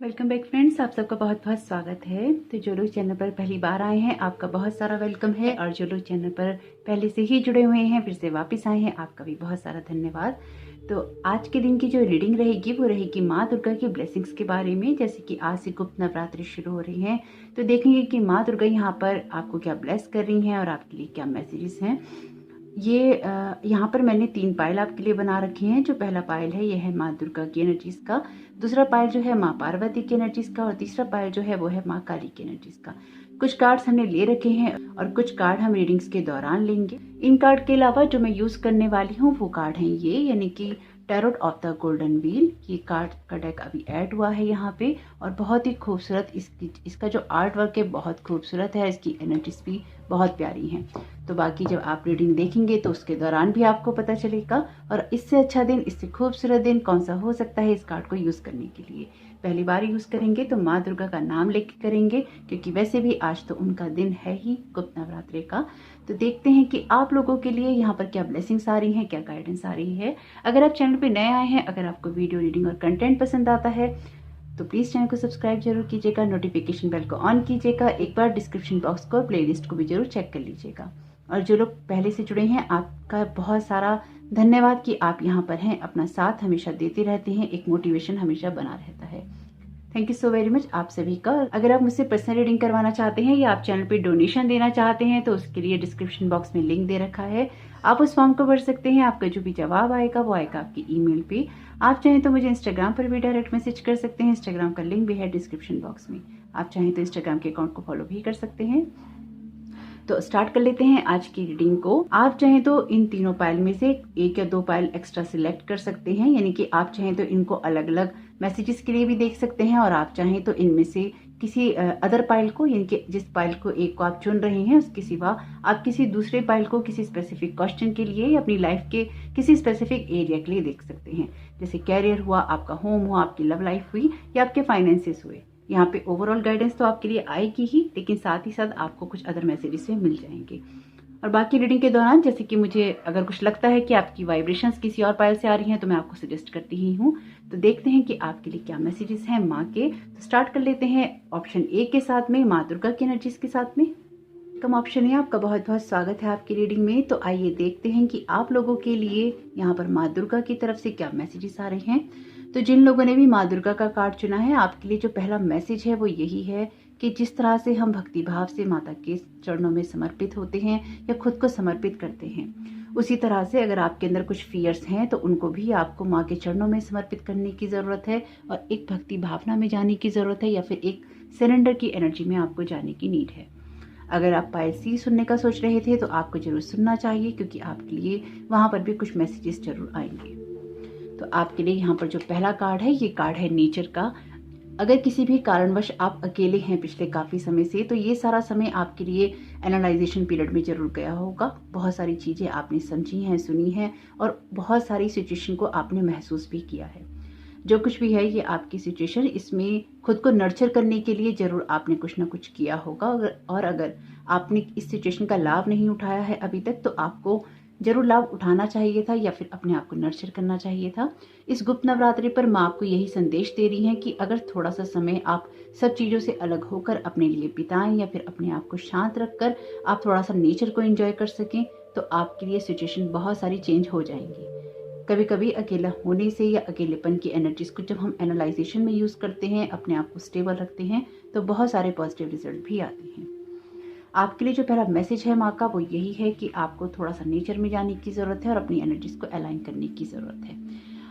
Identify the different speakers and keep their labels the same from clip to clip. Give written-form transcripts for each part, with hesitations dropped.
Speaker 1: Welcome back friends, आप सबका बहुत बहुत स्वागत है। तो जो लोग चैनल पर पहली बार आए हैं आपका बहुत सारा वेलकम है, और जो लोग चैनल पर पहले से ही जुड़े हुए हैं फिर से वापस आए हैं आपका भी बहुत सारा धन्यवाद। तो आज के दिन की जो रीडिंग रहेगी वो रहेगी माँ दुर्गा की ब्लेसिंग्स के बारे में। जैसे कि आज से गुप्त नवरात्रि शुरू हो रही हैं तो देखेंगे कि माँ दुर्गा यहाँ पर आपको क्या ब्लेस कर रही हैं और आपके लिए क्या मैसेजेस हैं। ये यहाँ पर मैंने 3 पायल आपके लिए बना रखे हैं। जो पहला पायल है ये है माँ दुर्गा की एनर्जीज का, दूसरा पायल जो है माँ पार्वती की एनर्जीज का, और तीसरा पायल जो है वो है माँ काली की एनर्जीज का। कुछ कार्ड्स हमने ले रखे हैं और कुछ कार्ड हम रीडिंग्स के दौरान लेंगे। इन कार्ड के अलावा जो मैं यूज करने वाली हूँ वो कार्ड हैं ये, यानी कि tarot of the golden wheel. ये कार्ड का डेक अभी ऐड हुआ है यहाँ पे, और बहुत ही खूबसूरत इसका जो आर्ट वर्क है बहुत खूबसूरत है। इसकी एनर्जीज भी बहुत प्यारी हैं। तो बाकी जब आप रीडिंग देखेंगे तो उसके दौरान भी आपको पता चलेगा। और इससे अच्छा दिन, इससे खूबसूरत दिन कौन सा हो सकता है इस कार्ड को यूज करने के लिए। पहली बार यूज करेंगे तो माँ दुर्गा का नाम लेके करेंगे, क्योंकि वैसे भी आज तो उनका दिन है ही गुप्त नवरात्रि का। तो देखते हैं कि आप लोगों के लिए यहाँ पर क्या ब्लेसिंग्स आ रही हैं, क्या गाइडेंस आ रही है। अगर आप चैनल पे नए आए हैं, अगर आपको वीडियो रीडिंग और कंटेंट पसंद आता है तो प्लीज चैनल को सब्सक्राइब जरूर कीजिएगा, नोटिफिकेशन बेल को ऑन कीजिएगा, एक बार डिस्क्रिप्शन बॉक्स को और प्लेलिस्ट को भी जरूर चेक कर लीजिएगा। और जो लोग पहले से जुड़े हैं आपका बहुत सारा धन्यवाद कि आप यहाँ पर हैं, अपना साथ हमेशा देते रहते हैं, एक मोटिवेशन हमेशा बना रहता है। Thank you so very much आप सभी का। अगर आप मुझसे पर्सनल रीडिंग करवाना चाहते हैं या आप चैनल पे डोनेशन देना चाहते हैं तो उसके लिए डिस्क्रिप्शन बॉक्स में लिंक दे रखा है, आप उस फॉर्म को भर सकते हैं। आपका जो भी जवाब आएगा वो आएगा आपकी ईमेल पे। आप चाहें तो मुझे इंस्टाग्राम पर भी डायरेक्ट मैसेज कर सकते हैं, इंस्टाग्राम का लिंक भी है डिस्क्रिप्शन बॉक्स में। आप चाहें तो इंस्टाग्राम के अकाउंट को फॉलो भी कर सकते हैं। तो स्टार्ट कर लेते हैं आज की रीडिंग को। आप चाहें तो इन तीनों पायल में से 1 या 2 पायल एक्स्ट्रा सिलेक्ट कर सकते हैं, यानी कि आप चाहें तो इनको अलग अलग मैसेजेस के लिए भी देख सकते हैं, और आप चाहें तो इनमें से किसी अदर पायल को, यानी कि जिस पायल को एक को आप चुन रहे हैं उसके सिवा आप किसी दूसरे पायल को किसी स्पेसिफिक क्वेश्चन के लिए या अपनी लाइफ के किसी स्पेसिफिक एरिया के लिए देख सकते हैं। जैसे कैरियर हुआ, आपका होम हुआ, आपकी लव लाइफ हुई, या आपके फाइनेंसेस हुए। यहाँ पे ओवरऑल गाइडेंस तो आपके लिए आएगी ही, लेकिन साथ ही साथ आपको कुछ अदर मैसेजेस भी मिल जाएंगे। और बाकी रीडिंग के दौरान जैसे कि मुझे अगर कुछ लगता है कि आपकी वाइब्रेशंस किसी और पायल से आ रही हैं तो मैं आपको सजेस्ट करती ही हूँ। तो देखते हैं कि आपके लिए क्या मैसेजेस हैं माँ के। तो स्टार्ट कर लेते हैं ऑप्शन ए के साथ में, माँ दुर्गा की एनर्जीज के साथ में। कम ऑप्शन है, आपका बहुत बहुत स्वागत है आपकी रीडिंग में। तो आइए देखते हैं कि आप लोगों के लिए यहाँ पर माँ दुर्गा की तरफ से क्या मैसेजेस आ रहे हैं। तो जिन लोगों ने भी माँ दुर्गा का कार्ड चुना है, आपके लिए जो पहला मैसेज है वो यही है कि जिस तरह से हम भक्ति भाव से माता के चरणों में समर्पित होते हैं या खुद को समर्पित करते हैं, उसी तरह से अगर आपके अंदर कुछ फियर्स हैं तो उनको भी आपको माँ के चरणों में समर्पित करने की ज़रूरत है, और एक भक्ति भावना में जाने की ज़रूरत है, या फिर एक सरेंडर की एनर्जी में आपको जाने की नीड है। अगर आप पायल सी सुनने का सोच रहे थे तो आपको जरूर सुनना चाहिए, क्योंकि आपके लिए वहाँ पर भी कुछ मैसेजेस जरूर आएंगे। तो आपके लिए यहाँ पर जो पहला कार्ड है ये कार्ड है नेचर का। अगर किसी भी कारणवश आप अकेले हैं पिछले काफ़ी समय से, तो ये सारा समय आपके लिए एनालाइजेशन पीरियड में जरूर गया होगा। बहुत सारी चीज़ें आपने समझी हैं, सुनी हैं, और बहुत सारी सिचुएशन को आपने महसूस भी किया है। जो कुछ भी है ये आपकी सिचुएशन, इसमें खुद को नर्चर करने के लिए जरूर आपने कुछ ना कुछ किया होगा। और अगर आपने इस सिचुएशन का लाभ नहीं उठाया है अभी तक, तो आपको जरूर लाभ उठाना चाहिए था, या फिर अपने आप को नर्चर करना चाहिए था। इस गुप्त नवरात्रि पर माँ आपको यही संदेश दे रही है कि अगर थोड़ा सा समय आप सब चीज़ों से अलग होकर अपने लिए बिताएं, या फिर अपने आप को शांत रखकर आप थोड़ा सा नेचर को एंजॉय कर सकें, तो आपके लिए सिचुएशन बहुत सारी चेंज हो जाएंगी। कभी कभी अकेला होने से या अकेलेपन की एनर्जीज को जब हम एनालाइजेशन में यूज़ करते हैं, अपने आप को स्टेबल रखते हैं, तो बहुत सारे पॉजिटिव रिजल्ट भी आते हैं। आपके लिए जो पहला मैसेज है माँ का वो यही है कि आपको थोड़ा सा नेचर में जाने की ज़रूरत है और अपनी एनर्जीज को अलाइन करने की ज़रूरत है।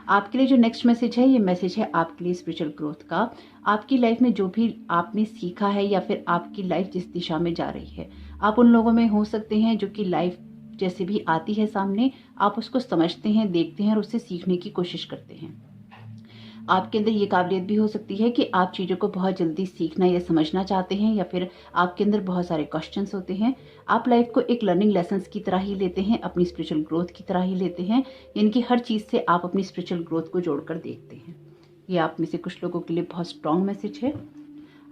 Speaker 1: आपके लिए जो नेक्स्ट मैसेज है ये मैसेज है आपके लिए स्पिरिचुअल ग्रोथ का। आपकी लाइफ में जो भी आपने सीखा है, या फिर आपकी लाइफ जिस दिशा में जा रही है, आप उन लोगों में हो सकते हैं जो कि लाइफ जैसे भी आती है सामने, आप उसको समझते हैं, देखते हैं और उससे सीखने की कोशिश करते हैं। आपके अंदर ये काबिलियत भी हो सकती है कि आप चीज़ों को बहुत जल्दी सीखना या समझना चाहते हैं, या फिर आपके अंदर बहुत सारे क्वेश्चंस होते हैं। आप लाइफ को एक लर्निंग लेसन्स की तरह ही लेते हैं, अपनी स्पिरिचुअल ग्रोथ की तरह ही लेते हैं, यानी कि हर चीज़ से आप अपनी स्पिरिचुअल ग्रोथ को जोड़कर देखते हैं। ये आप में से कुछ लोगों के लिए बहुत स्ट्रॉन्ग मैसेज है।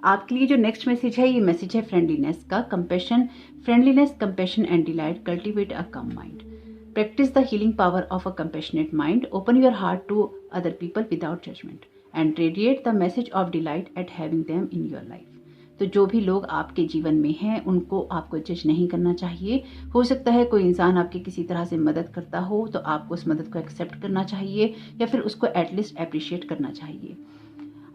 Speaker 1: आपके लिए जो नेक्स्ट मैसेज है ये मैसेज है फ्रेंडलीनेस का। Compassion, friendliness, compassion and delight cultivate a come mind. Practice the healing power of a compassionate mind. Open your heart to other people without judgment and radiate the message of delight eight having them in your life. तो जो भी लोग आपके जीवन में हैं उनको आपको जज नहीं करना चाहिए। हो सकता है कोई इंसान आपकी किसी तरह से मदद करता हो तो आपको उस मदद को एक्सेप्ट करना चाहिए या फिर उसको एटलीस्ट अप्रिशिएट करना चाहिए।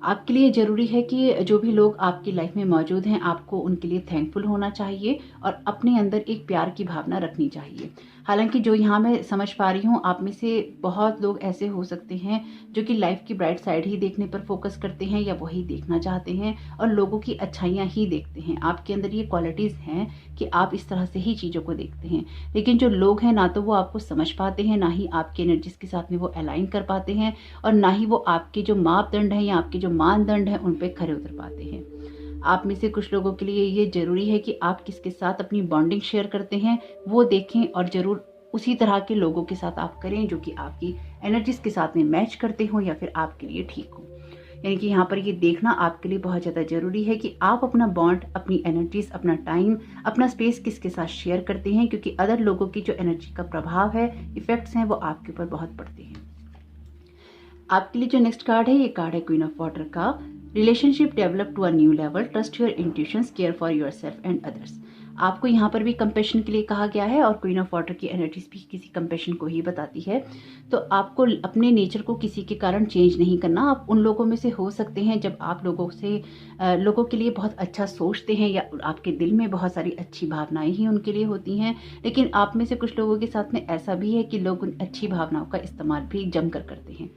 Speaker 1: आपके लिए ज़रूरी है कि जो भी लोग आपकी लाइफ में मौजूद हैं आपको उनके लिए थैंकफुल होना चाहिए और अपने अंदर एक प्यार की भावना रखनी चाहिए। हालांकि जो यहाँ मैं समझ पा रही हूँ, आप में से बहुत लोग ऐसे हो सकते हैं जो कि लाइफ की ब्राइट साइड ही देखने पर फोकस करते हैं या वही देखना चाहते हैं और लोगों की अच्छाइयाँ ही देखते हैं। आपके अंदर ये क्वालिटीज़ हैं कि आप इस तरह से ही चीज़ों को देखते हैं। लेकिन जो लोग हैं ना तो वो आपको समझ पाते हैं, ना ही आपकी एनर्जीज के साथ में वो अलाइन कर पाते हैं और ना ही वो आपके जो मापदंड हैं या आपके जो मानदंड हैं उन पर खरे उतर पाते हैं। आप में से कुछ लोगों के लिए ये जरूरी है कि आप किसके साथ अपनी बॉन्डिंग शेयर करते हैं वो देखें और जरूर उसी तरह के लोगों के साथ आप करें जो कि आपकी एनर्जीज के साथ में मैच करते हो या फिर आपके लिए ठीक हो। यानी कि यहाँ पर ये देखना आपके लिए बहुत ज़्यादा जरूरी है कि आप अपना बॉन्ड, अपनी एनर्जीज, अपना टाइम, अपना स्पेस किसके साथ शेयर करते हैं, क्योंकि अदर लोगों की जो एनर्जी का प्रभाव है, इफेक्ट्स हैं, वो आपके ऊपर बहुत पड़ते हैं। आपके लिए जो नेक्स्ट कार्ड है, ये कार्ड है क्वीन ऑफ वाटर का। Relationship develop to a new level, trust your intuitions, care for yourself and others. आपको यहाँ पर भी कंपैशन के लिए कहा गया है और क्वीन ऑफ वाटर की एनर्जीज भी किसी कंपैशन को ही बताती है। तो आपको अपने नेचर को किसी के कारण चेंज नहीं करना। आप उन लोगों में से हो सकते हैं जब आप लोगों के लिए बहुत अच्छा सोचते हैं या आपके दिल में बहुत सारी अच्छी भावनाएं ही उनके लिए होती हैं। लेकिन आप में से कुछ लोगों के साथ में ऐसा भी है कि लोग उन अच्छी भावनाओं का इस्तेमाल भी जमकर करते हैं।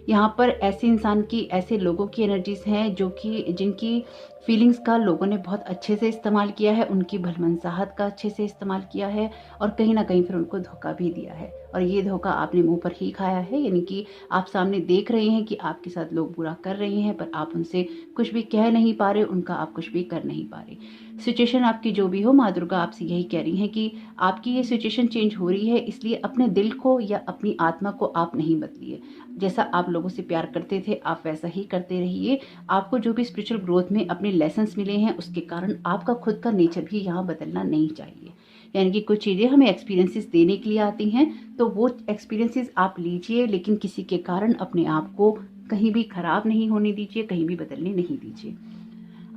Speaker 1: यहाँ पर ऐसे लोगों की एनर्जीज हैं जिनकी फीलिंग्स का लोगों ने बहुत अच्छे से इस्तेमाल किया है, उनकी भलमनसाहत का अच्छे से इस्तेमाल किया है और कहीं ना कहीं फिर उनको धोखा भी दिया है और ये धोखा आपने मुंह पर ही खाया है। यानी कि आप सामने देख रहे हैं कि आपके साथ लोग बुरा कर रहे हैं पर आप उनसे कुछ भी कह नहीं पा रहे, उनका आप कुछ भी कर नहीं पा रहे। सिचुएशन आपकी जो भी हो, माँ दुर्गा आपसे यही कह रही हैं कि आपकी ये सिचुएशन चेंज हो रही है, इसलिए अपने दिल को या अपनी आत्मा को आप नहीं बदलिए। जैसा आप लोगों से प्यार करते थे आप वैसा ही करते रहिए। आपको जो भी स्पिरिचुअल ग्रोथ में अपने लेसन्स मिले हैं उसके कारण आपका खुद का नेचर भी यहाँ बदलना नहीं चाहिए। यानी कि कुछ चीज़ें हमें एक्सपीरियंसेस देने के लिए आती हैं तो वो एक्सपीरियंसेस आप लीजिए, लेकिन किसी के कारण अपने आप को कहीं भी खराब नहीं होने दीजिए, कहीं भी बदलने नहीं दीजिए।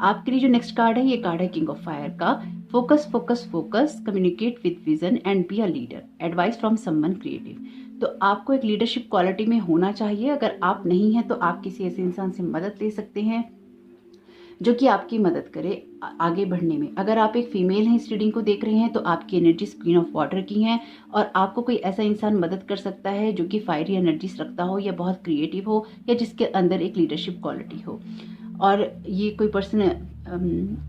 Speaker 1: आपके लिए जो नेक्स्ट कार्ड है, ये कार्ड है किंग ऑफ फायर का। Focus focus focus, communicate with vision and be a leader, advice from someone creative. तो आपको एक लीडरशिप क्वालिटी में होना चाहिए। अगर आप नहीं हैं तो आप किसी ऐसे इंसान से मदद ले सकते हैं जो कि आपकी मदद करे आगे बढ़ने में। अगर आप एक फीमेल हैं, इस रीडिंग को देख रहे हैं, तो आपकी एनर्जीज क्वीन ऑफ वाटर की हैं और आपको कोई ऐसा इंसान मदद कर सकता है जो कि फायरी एनर्जीज रखता हो या बहुत क्रिएटिव हो या जिसके अंदर एक लीडरशिप क्वालिटी हो। और ये कोई पर्सन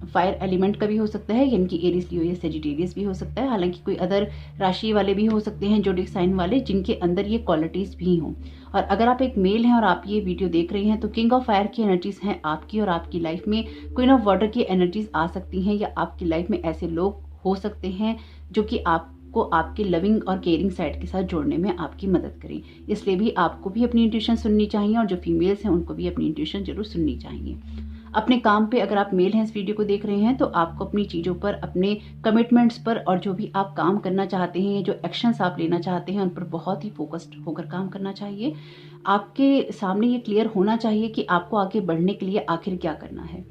Speaker 1: फायर एलिमेंट का भी हो सकता है, यानी कि एरिस, लियो या सेजिटेरियस भी हो सकता है। हालांकि कोई अदर राशि वाले भी हो सकते हैं, जोडिक साइन वाले, जिनके अंदर ये क्वालिटीज़ भी हों। और अगर आप एक मेल हैं और आप ये वीडियो देख रहे हैं तो किंग ऑफ फायर की एनर्जीज हैं आपकी और आपकी लाइफ में क्वीन ऑफ वाटर की एनर्जीज आ सकती हैं या आपकी लाइफ में ऐसे लोग हो सकते हैं जो कि आपको आपके लविंग और केयरिंग साइड के साथ जोड़ने में आपकी मदद करें। इसलिए भी आपको भी अपनी इंट्यूशन सुननी चाहिए और जो फीमेल्स हैं उनको भी अपनी इंट्यूशन जरूर सुननी चाहिए। अपने काम पे अगर आप मेल हैं, इस वीडियो को देख रहे हैं, तो आपको अपनी चीज़ों पर, अपने कमिटमेंट्स पर और जो भी आप काम करना चाहते हैं, जो एक्शंस आप लेना चाहते हैं, उन पर बहुत ही फोकस्ड होकर काम करना चाहिए। आपके सामने ये क्लियर होना चाहिए कि आपको आगे बढ़ने के लिए आखिर क्या करना है।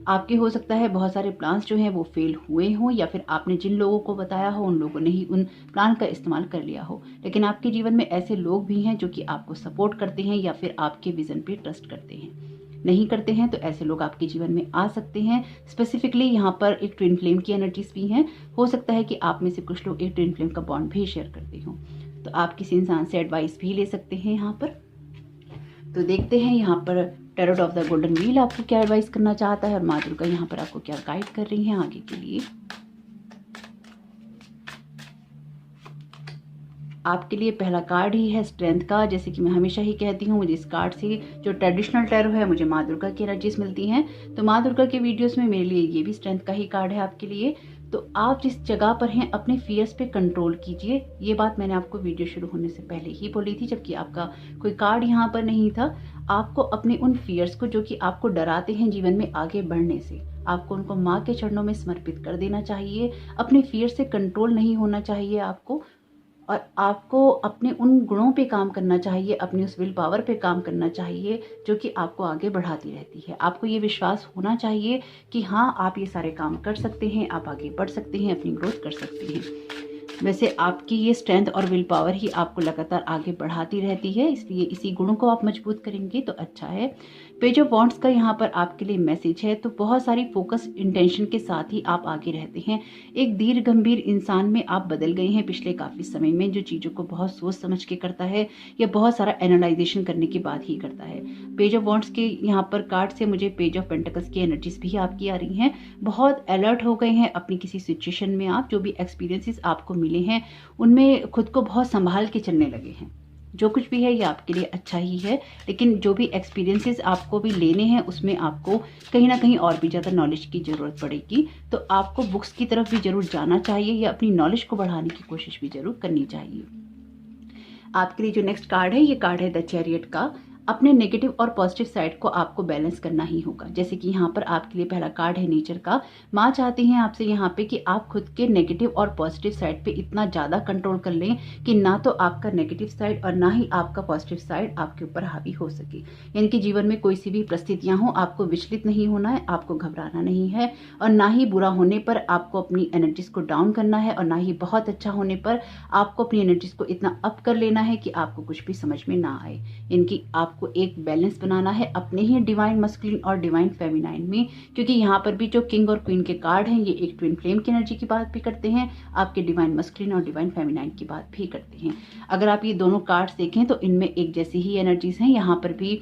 Speaker 1: आपके हो सकता है बहुत सारे प्लान्स जो हैं वो फेल हुए हों या फिर आपने जिन लोगों को बताया हो उन लोगों ने ही उन प्लान का इस्तेमाल कर लिया हो, लेकिन आपके जीवन में ऐसे लोग भी हैं जो कि आपको सपोर्ट करते हैं या फिर आपके विजन पे ट्रस्ट करते हैं। नहीं करते हैं तो ऐसे लोग आपके जीवन में आ सकते हैं। स्पेसिफिकली यहाँ पर एक ट्विन फ्लेम की एनर्जीज भी हैं। हो सकता है कि आप में से कुछ लोग एक ट्विन फ्लेम का बॉन्ड भी शेयर करते हो, तो आप किसी इंसान से एडवाइस भी ले सकते हैं यहाँ पर। तो देखते हैं यहाँ पर tarot of the golden wheel आपको क्या एडवाइस करना चाहता है और माँ दुर्गा यहाँ पर आपको क्या गाइड कर रही हैं आगे के लिए। आपके लिए पहला कार्ड ही है स्ट्रेंथ का। जैसे कि मैं हमेशा ही कहती हूँ, मुझे इस कार्ड से जो ट्रेडिशनल टैरो है मुझे माँ दुर्गा की एनर्जीज मिलती हैं, तो माँ दुर्गा के वीडियोस में मेरे लिए ये भी स्ट्रेंथ का ही कार्ड है आपके लिए। तो आप जिस जगह पर हैं अपने फियर्स पे कंट्रोल कीजिए। ये बात मैंने आपको वीडियो शुरू होने से पहले ही बोली थी, जबकि आपका कोई कार्ड यहाँ पर नहीं था। आपको अपने उन फियर्स को जो कि आपको डराते हैं जीवन में आगे बढ़ने से, आपको उनको माँ के चरणों में समर्पित कर देना चाहिए। अपने फियर से कंट्रोल नहीं होना चाहिए आपको, और आपको अपने उन गुणों पे काम करना चाहिए, अपनी उस विल पावर पे काम करना चाहिए जो कि आपको आगे बढ़ाती रहती है। आपको ये विश्वास होना चाहिए कि हाँ, आप ये सारे काम कर सकते हैं, आप आगे बढ़ सकते हैं, अपनी ग्रोथ कर सकते हैं। वैसे आपकी ये स्ट्रेंथ और विल पावर ही आपको लगातार आगे बढ़ाती रहती है, इसलिए इसी गुणों को आप मजबूत करेंगे तो अच्छा है। पेज ऑफ वॉन्ड्स का यहाँ पर आपके लिए मैसेज है, तो बहुत सारी फोकस इंटेंशन के साथ ही आप आगे रहते हैं। एक धीर गंभीर इंसान में आप बदल गए हैं पिछले काफ़ी समय में, जो चीज़ों को बहुत सोच समझ के करता है या बहुत सारा एनालाइजेशन करने के बाद ही करता है। पेज ऑफ वॉन्ड्स के यहाँ पर कार्ड से मुझे पेज ऑफ पेंटिकल्स की एनर्जीज भी आपकी आ रही हैं। बहुत अलर्ट हो गए हैं अपनी किसी सिचुएशन में, आप जो भी एक्सपीरियंसेस आपको मिले हैं उनमें खुद को बहुत संभाल के चलने लगे हैं। जो कुछ भी है ये आपके लिए अच्छा ही है, लेकिन जो भी एक्सपीरियंसेस आपको भी लेने हैं उसमें आपको कहीं ना कहीं और भी ज़्यादा नॉलेज की ज़रूरत पड़ेगी। तो आपको बुक्स की तरफ भी ज़रूर जाना चाहिए या अपनी नॉलेज को बढ़ाने की कोशिश भी ज़रूर करनी चाहिए। आपके लिए जो नेक्स्ट कार्ड है, ये कार्ड है द चैरियट का। अपने नेगेटिव और पॉजिटिव साइड को आपको बैलेंस करना ही होगा। जैसे कि यहाँ पर आपके लिए पहला कार्ड है नेचर का। माँ चाहती हैं आपसे यहाँ पे कि आप खुद के नेगेटिव और पॉजिटिव साइड पे इतना ज़्यादा कंट्रोल कर लें कि ना तो आपका नेगेटिव साइड और ना ही आपका पॉजिटिव साइड आपके ऊपर हावी हो सके। यानी कि जीवन में कोई सी भी परिस्थितियाँ हों, आपको विचलित नहीं होना है, आपको घबराना नहीं है, और ना ही बुरा होने पर आपको अपनी एनर्जीज को डाउन करना है, और ना ही बहुत अच्छा होने पर आपको अपनी एनर्जीज को इतना अप कर लेना है कि आपको कुछ भी समझ में ना आए। इनकी आपको एक बैलेंस बनाना है अपने ही डिवाइन मस्कुलिन और डिवाइन फेमिनाइन में, क्योंकि यहाँ पर भी जो किंग और क्वीन के कार्ड हैं ये एक ट्विन फ्लेम की एनर्जी की बात भी करते हैं, आपके डिवाइन मस्कुलिन और डिवाइन फेमिनाइन की बात भी करते हैं। अगर आप ये दोनों कार्ड्स देखें तो इनमें एक जैसी ही एनर्जीज हैं। यहाँ पर भी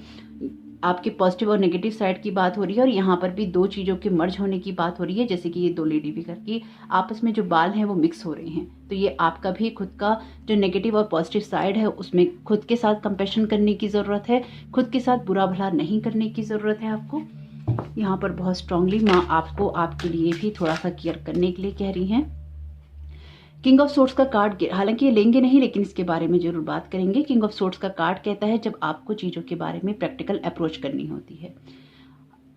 Speaker 1: आपके पॉजिटिव और नेगेटिव साइड की बात हो रही है, और यहाँ पर भी दो चीज़ों के मर्ज होने की बात हो रही है। जैसे कि ये दो लेडी फिगर की आपस में जो बाल हैं वो मिक्स हो रहे हैं, तो ये आपका भी खुद का जो नेगेटिव और पॉजिटिव साइड है उसमें खुद के साथ कंपैशन करने की ज़रूरत है, खुद के साथ बुरा भला नहीं करने की ज़रूरत है आपको। यहाँ पर बहुत स्ट्रांगली माँ आपको आपके लिए भी थोड़ा सा केयर करने के लिए कह रही हैं। किंग ऑफ सोर्ड्स का कार्ड, हालांकि ये लेंगे नहीं लेकिन इसके बारे में जरूर बात करेंगे। किंग ऑफ सोर्ड्स का कार्ड कहता है जब आपको चीज़ों के बारे में प्रैक्टिकल अप्रोच करनी होती है।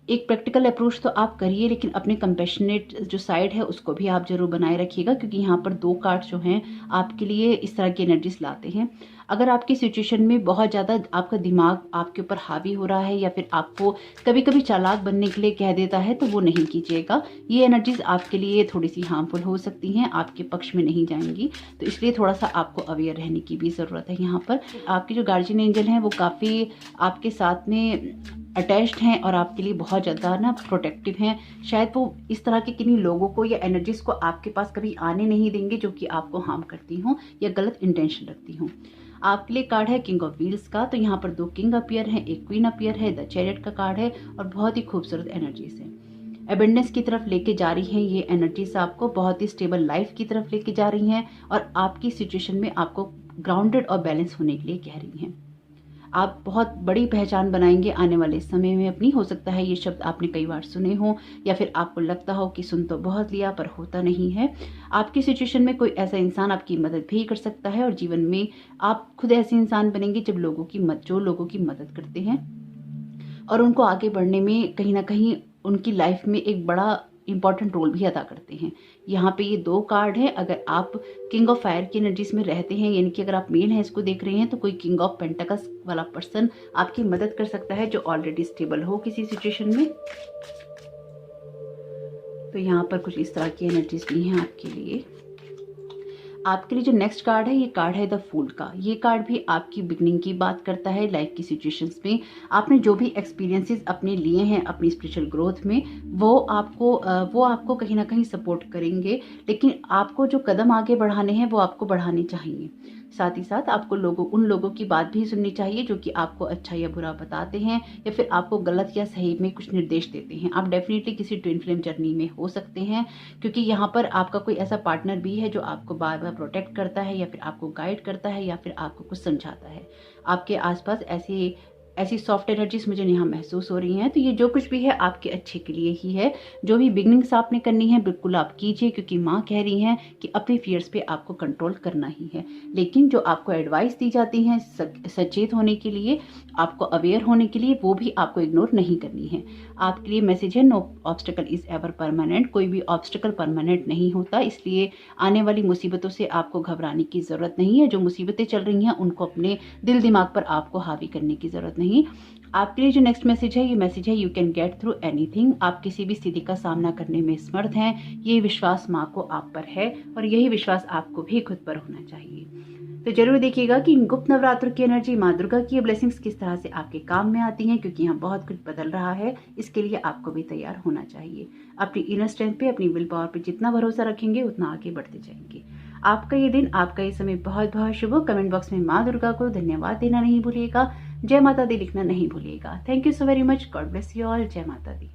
Speaker 1: एक प्रैक्टिकल अप्रोच तो आप करिए, लेकिन अपने कंपैशनेट जो साइड है उसको भी आप जरूर बनाए रखिएगा, क्योंकि यहाँ पर दो कार्ड जो हैं आपके लिए इस तरह की एनर्जीज लाते हैं। अगर आपकी सिचुएशन में बहुत ज़्यादा आपका दिमाग आपके ऊपर हावी हो रहा है या फिर आपको कभी कभी चालाक बनने के लिए कह देता है, तो वो नहीं कीजिएगा। ये एनर्जीज आपके लिए थोड़ी सी हार्मफुल हो सकती हैं, आपके पक्ष में नहीं जाएंगी, तो इसलिए थोड़ा सा आपको अवेयर रहने की भी ज़रूरत है। यहाँ पर आपके जो गार्जियन एंजल हैं वो काफ़ी आपके साथ में अटैच्ड हैं और आपके लिए बहुत ज़्यादा ना प्रोटेक्टिव हैं। शायद वो इस तरह के किन्हीं लोगों को या एनर्जीज को आपके पास कभी आने नहीं देंगे जो कि आपको हार्म करती हों या गलत इंटेंशन रखती हों। आपके लिए कार्ड है किंग ऑफ व्हील्स का। तो यहाँ पर दो किंग अपीयर हैं, एक क्वीन अपीयर है, द चैरियट का कार्ड है और बहुत ही खूबसूरत एनर्जीज है। एबेंडेंस की तरफ लेके जा रही हैं ये एनर्जीज, आपको बहुत ही स्टेबल लाइफ की तरफ लेके जा रही हैं और आपकी सिचुएशन में आपको ग्राउंडेड और बैलेंस होने के लिए कह रही हैं। आप बहुत बड़ी पहचान बनाएंगे आने वाले समय में अपनी। हो सकता है ये शब्द आपने कई बार सुने हो या फिर आपको लगता हो कि सुन तो बहुत लिया पर होता नहीं है। आपकी सिचुएशन में कोई ऐसा इंसान आपकी मदद भी कर सकता है और जीवन में आप खुद ऐसे इंसान बनेंगे जो लोगों की मदद करते हैं और उनको आगे बढ़ने में कहीं ना कहीं उनकी लाइफ में एक बड़ा इंपॉर्टेंट रोल भी अदा करते हैं। यहाँ पे ये दो कार्ड है। अगर आप किंग ऑफ फायर की एनर्जीज में रहते हैं, यानी कि अगर आप मेल हैं इसको देख रहे हैं, तो कोई किंग ऑफ पेंटाकल्स वाला पर्सन आपकी मदद कर सकता है जो ऑलरेडी स्टेबल हो किसी सिचुएशन में। तो यहाँ पर कुछ इस तरह की एनर्जीज भी हैं आपके लिए। आपके लिए जो नेक्स्ट कार्ड है ये कार्ड है द फूल का। ये कार्ड भी आपकी बिगनिंग की बात करता है। लाइफ की सिचुएशंस में आपने जो भी एक्सपीरियंसेस अपने लिए हैं अपनी स्पिरिचुअल ग्रोथ में, वो आपको कहीं ना कहीं सपोर्ट करेंगे, लेकिन आपको जो कदम आगे बढ़ाने हैं वो आपको बढ़ाने चाहिए। साथ ही साथ आपको उन लोगों की बात भी सुननी चाहिए जो कि आपको अच्छा या बुरा बताते हैं या फिर आपको गलत या सही में कुछ निर्देश देते हैं। आप डेफिनेटली किसी ट्विन फ्लेम जर्नी में हो सकते हैं, क्योंकि यहाँ पर आपका कोई ऐसा पार्टनर भी है जो आपको बार बार प्रोटेक्ट करता है या फिर आपको गाइड करता है या फिर आपको कुछ समझाता है। आपके आसपास ऐसे ऐसी सॉफ्ट एनर्जीज मुझे यहाँ महसूस हो रही हैं। तो ये जो कुछ भी है आपके अच्छे के लिए ही है। जो भी बिगनिंग्स आपने करनी है बिल्कुल आप कीजिए, क्योंकि माँ कह रही हैं कि अपने फियर्स पे आपको कंट्रोल करना ही है। लेकिन जो आपको एडवाइस दी जाती हैं सचेत होने के लिए, आपको अवेयर होने के लिए, वो भी आपको इग्नोर नहीं करनी है। आपके लिए मैसेज है, no obstacle is ever permanent. कोई भी ऑब्स्टिकल परमानेंट नहीं होता, इसलिए आने वाली मुसीबतों से आपको घबराने की ज़रूरत नहीं है। जो मुसीबतें चल रही हैं उनको अपने दिल दिमाग पर आपको हावी करने की ज़रूरत नहीं। आपके लिए जो नेक्स्ट मैसेज है, ये मैसेज है, you can get through anything. आप किसी भी स्थिति का सामना करने में समर्थ हैं। ये विश्वास माँ को आप पर है और यही विश्वास आपको भी खुद पर होना चाहिए। तो जरूर देखिएगा कि गुप्त नवरात्र की एनर्जी, माँ दुर्गा की ब्लेसिंग्स किस तरह से आपके काम में आती हैं, क्योंकि यहाँ बहुत कुछ बदल रहा है। इसके लिए आपको भी तैयार होना चाहिए। अपनी इनर स्ट्रेंथ पे, अपनी विल पावर पे जितना भरोसा रखेंगे उतना आगे बढ़ते जाएंगे। आपका ये दिन, आपका ये समय बहुत बहुत शुभ हो। कमेंट बॉक्स में माँ दुर्गा को धन्यवाद देना नहीं भूलिएगा। जय माता दी लिखना नहीं भूलिएगा। Thank you so very much. God bless you all. जय माता दी।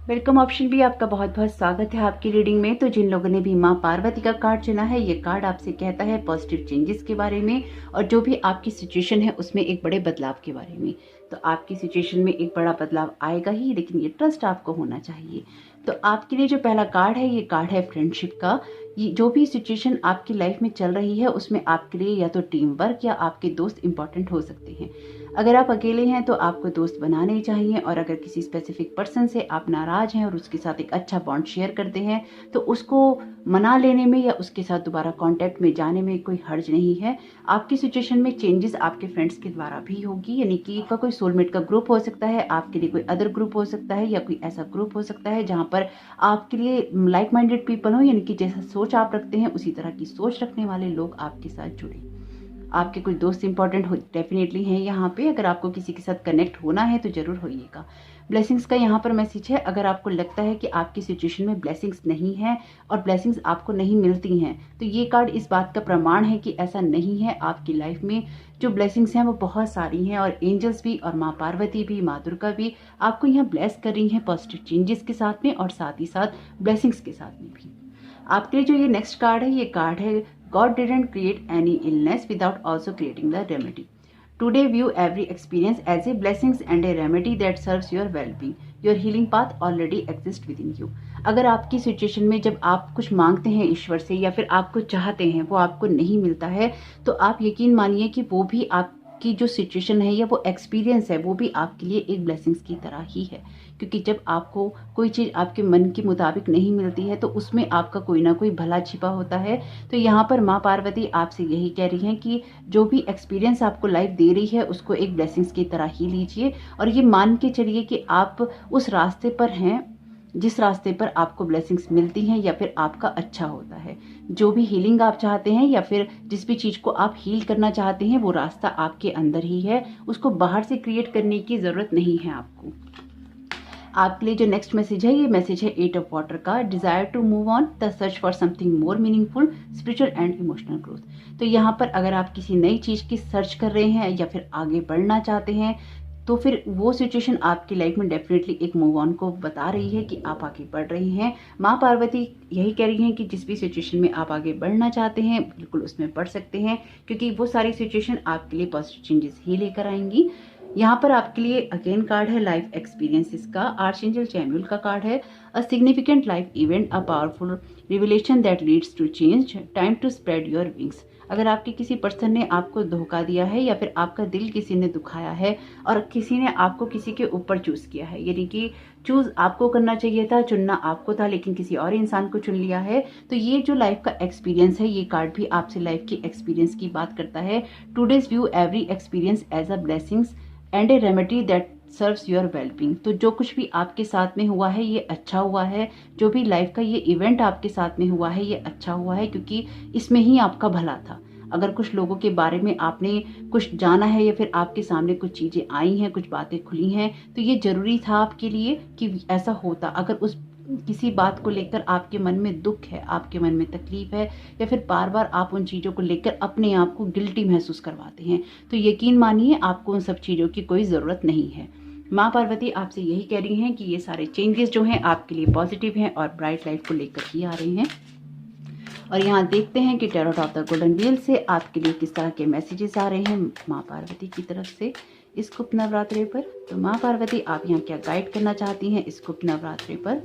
Speaker 1: वेलकम ऑप्शन भी आपका बहुत बहुत स्वागत है आपकी रीडिंग में। तो जिन लोगों ने भी माँ पार्वती का कार्ड चुना है, ये कार्ड आपसे कहता है पॉजिटिव चेंजेस के बारे में और जो भी आपकी सिचुएशन है उसमें एक बड़े बदलाव के बारे में। तो आपकी सिचुएशन में एक बड़ा बदलाव आएगा ही, लेकिन ये ट्रस्ट आपको होना चाहिए। तो आपके लिए जो पहला कार्ड है, ये कार्ड है फ्रेंडशिप का। ये जो भी सिचुएशन आपकी लाइफ में चल रही है उसमें आपके लिए या तो टीम वर्क या आपके दोस्त इंपॉर्टेंट हो सकते हैं। अगर आप अकेले हैं तो आपको दोस्त बनाने चाहिए, और अगर किसी स्पेसिफिक पर्सन से आप नाराज हैं और उसके साथ एक अच्छा बॉन्ड शेयर करते हैं तो उसको मना लेने में या उसके साथ दोबारा कांटेक्ट में जाने में कोई हर्ज नहीं है। आपकी सिचुएशन में चेंजेस आपके फ्रेंड्स के द्वारा भी होगी, यानी कि का कोई सोलमेट का ग्रुप हो सकता है, आपके लिए कोई अदर ग्रुप हो सकता है, या कोई ऐसा ग्रुप हो सकता है जहाँ पर आपके लिए लाइक माइंडेड पीपल हो, यानी कि जैसा सोच आप रखते हैं उसी तरह की सोच रखने वाले लोग आपके साथ जुड़े। आपके कुछ दोस्त इंपॉर्टेंट हो डेफिनेटली हैं यहाँ पे। अगर आपको किसी के साथ कनेक्ट होना है तो जरूर होइएगा। ब्लेसिंग्स का यहाँ पर मैसेज है, अगर आपको लगता है कि आपकी सिचुएशन में ब्लेसिंग्स नहीं है और ब्लेसिंग्स आपको नहीं मिलती हैं, तो ये कार्ड इस बात का प्रमाण है कि ऐसा नहीं है। आपकी लाइफ में जो ब्लेसिंग्स हैं वो बहुत सारी हैं, और एंजल्स भी और माँ पार्वती भी, माँ दुर्गा भी आपको यहाँ ब्लेस कर रही हैं पॉजिटिव चेंजेस के साथ में और साथ ही साथ ब्लेसिंग्स के साथ में भी। आपके लिए जो ये नेक्स्ट कार्ड है, ये कार्ड है God didn't create any illness without also creating the remedy. Today view every experience as a blessings and a remedy that serves your well-being. Your healing path already exists within you. अगर आपकी situation में जब आप कुछ मांगते हैं ईश्वर से या फिर आप कुछ चाहते हैं वो आपको नहीं मिलता है, तो आप यकीन मानिए कि वो भी आपकी जो सिचुएशन है या वो एक्सपीरियंस है वो भी आपके लिए एक ब्लेसिंग्स की तरह ही है। क्योंकि जब आपको कोई चीज़ आपके मन के मुताबिक नहीं मिलती है तो उसमें आपका कोई ना कोई भला छिपा होता है। तो यहाँ पर माँ पार्वती आपसे यही कह रही हैं कि जो भी एक्सपीरियंस आपको लाइफ दे रही है उसको एक ब्लेसिंग्स की तरह ही लीजिए, और ये मान के चलिए कि आप उस रास्ते पर हैं जिस रास्ते पर आपको ब्लेसिंग्स मिलती हैं या फिर आपका अच्छा होता है। जो भी हीलिंग आप चाहते हैं या फिर जिस भी चीज़ को आप हील करना चाहते हैं वो रास्ता आपके अंदर ही है, उसको बाहर से क्रिएट करने की ज़रूरत नहीं है आपको। आपके लिए जो नेक्स्ट मैसेज है, ये मैसेज है 8 ऑफ वाटर का। Desire to move on, the search for something more meaningful, spiritual and emotional growth. तो यहाँ पर अगर आप किसी नई चीज़ की सर्च कर रहे हैं या फिर आगे बढ़ना चाहते हैं तो फिर वो सिचुएशन आपकी लाइफ में डेफिनेटली एक मूव ऑन को बता रही है कि आप आगे बढ़ रही हैं। माँ पार्वती यही कह रही हैं कि जिस भी सिचुएशन में आप आगे बढ़ना चाहते हैं बिल्कुल उसमें बढ़ सकते हैं, क्योंकि वो सारी सिचुएशन आपके लिए पॉजिटिव चेंजेस ही लेकर आएंगी। यहाँ पर आपके लिए अगेन कार्ड है लाइफ एक्सपीरियंसेस का। आर्चएंजल चैमुएल का कार्ड है, a significant life event, a powerful revelation that leads to change, time to spread your wings. अगर आपके किसी पर्सन ने आपको धोखा दिया है या फिर आपका दिल किसी ने दुखाया है और किसी ने आपको किसी के ऊपर चूज किया है, यानी कि चूज आपको करना चाहिए था, चुनना आपको था, लेकिन किसी और इंसान को चुन लिया है, तो ये जो लाइफ का एक्सपीरियंस है, ये कार्ड भी आपसे लाइफ की एक्सपीरियंस की बात करता है। Today's view every experience as a blessings and a remedy that serves your wellbeing. तो जो कुछ भी आपके साथ में हुआ है ये अच्छा हुआ है, जो भी लाइफ का ये इवेंट आपके साथ में हुआ है ये अच्छा हुआ है, क्योंकि इसमें ही आपका भला था। अगर कुछ लोगों के बारे में आपने कुछ जाना है या फिर आपके सामने कुछ चीज़ें आई हैं, कुछ बातें खुली हैं, तो ये जरूरी था आपके लिए कि ऐसा होता। अगर उस किसी बात को लेकर आपके मन में दुख है, आपके मन में तकलीफ है, या फिर बार बार आप उन चीज़ों को लेकर अपने आप को गिल्टी महसूस करवाते हैं, तो यकीन मानिए आपको उन सब चीज़ों की कोई ज़रूरत नहीं है। माँ पार्वती आपसे यही कह रही हैं कि ये सारे चेंजेस जो हैं आपके लिए पॉजिटिव हैं और ब्राइट लाइफ को लेकर ही आ रहे हैं। और यहाँ देखते हैं कि tarot of the golden wheel से आपके लिए किस तरह के मैसेजेस आ रहे हैं माँ पार्वती की तरफ से इस गुप्त नवरात्रि पर। तो माँ पार्वती आप यहाँ क्या गाइड करना चाहती हैं इस गुप्त नवरात्रि पर।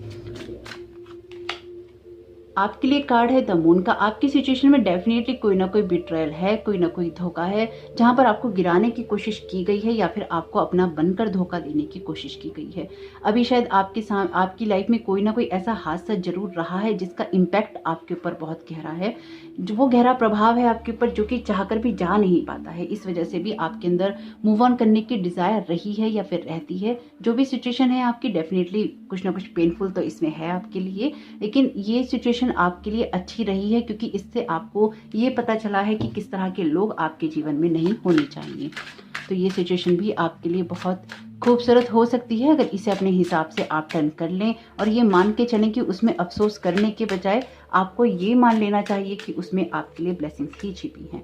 Speaker 1: आपके लिए कार्ड है द मून का। आपकी सिचुएशन में डेफिनेटली कोई ना कोई बिट्रायल है, कोई ना कोई धोखा है, जहां पर आपको गिराने की कोशिश की गई है या फिर आपको अपना बनकर धोखा देने की कोशिश की गई है। अभी शायद आपकी लाइफ में कोई ना कोई ऐसा हादसा जरूर रहा है जिसका इम्पैक्ट आपके ऊपर बहुत गहरा है, जो वो गहरा प्रभाव है आपके ऊपर जो कि चाहकर भी जा नहीं पाता है। इस वजह से भी आपके अंदर मूव ऑन करने की डिजायर रही है या फिर रहती है। जो भी सिचुएशन है आपकी, डेफिनेटली कुछ ना कुछ पेनफुल तो इसमें है आपके लिए, लेकिन ये सिचुएशन आपके लिए अच्छी रही है क्योंकि इससे आपको ये पता चला है कि किस तरह के लोग आपके जीवन में नहीं होने चाहिए। तो ये सिचुएशन भी आपके लिए बहुत खूबसूरत हो सकती है अगर इसे अपने हिसाब से आप टर्न कर लें और ये मान के चलें कि उसमें अफसोस करने के बजाय आपको ये मान लेना चाहिए कि उसमें आपके लिए ब्लेसिंग्स ही छिपी हैं।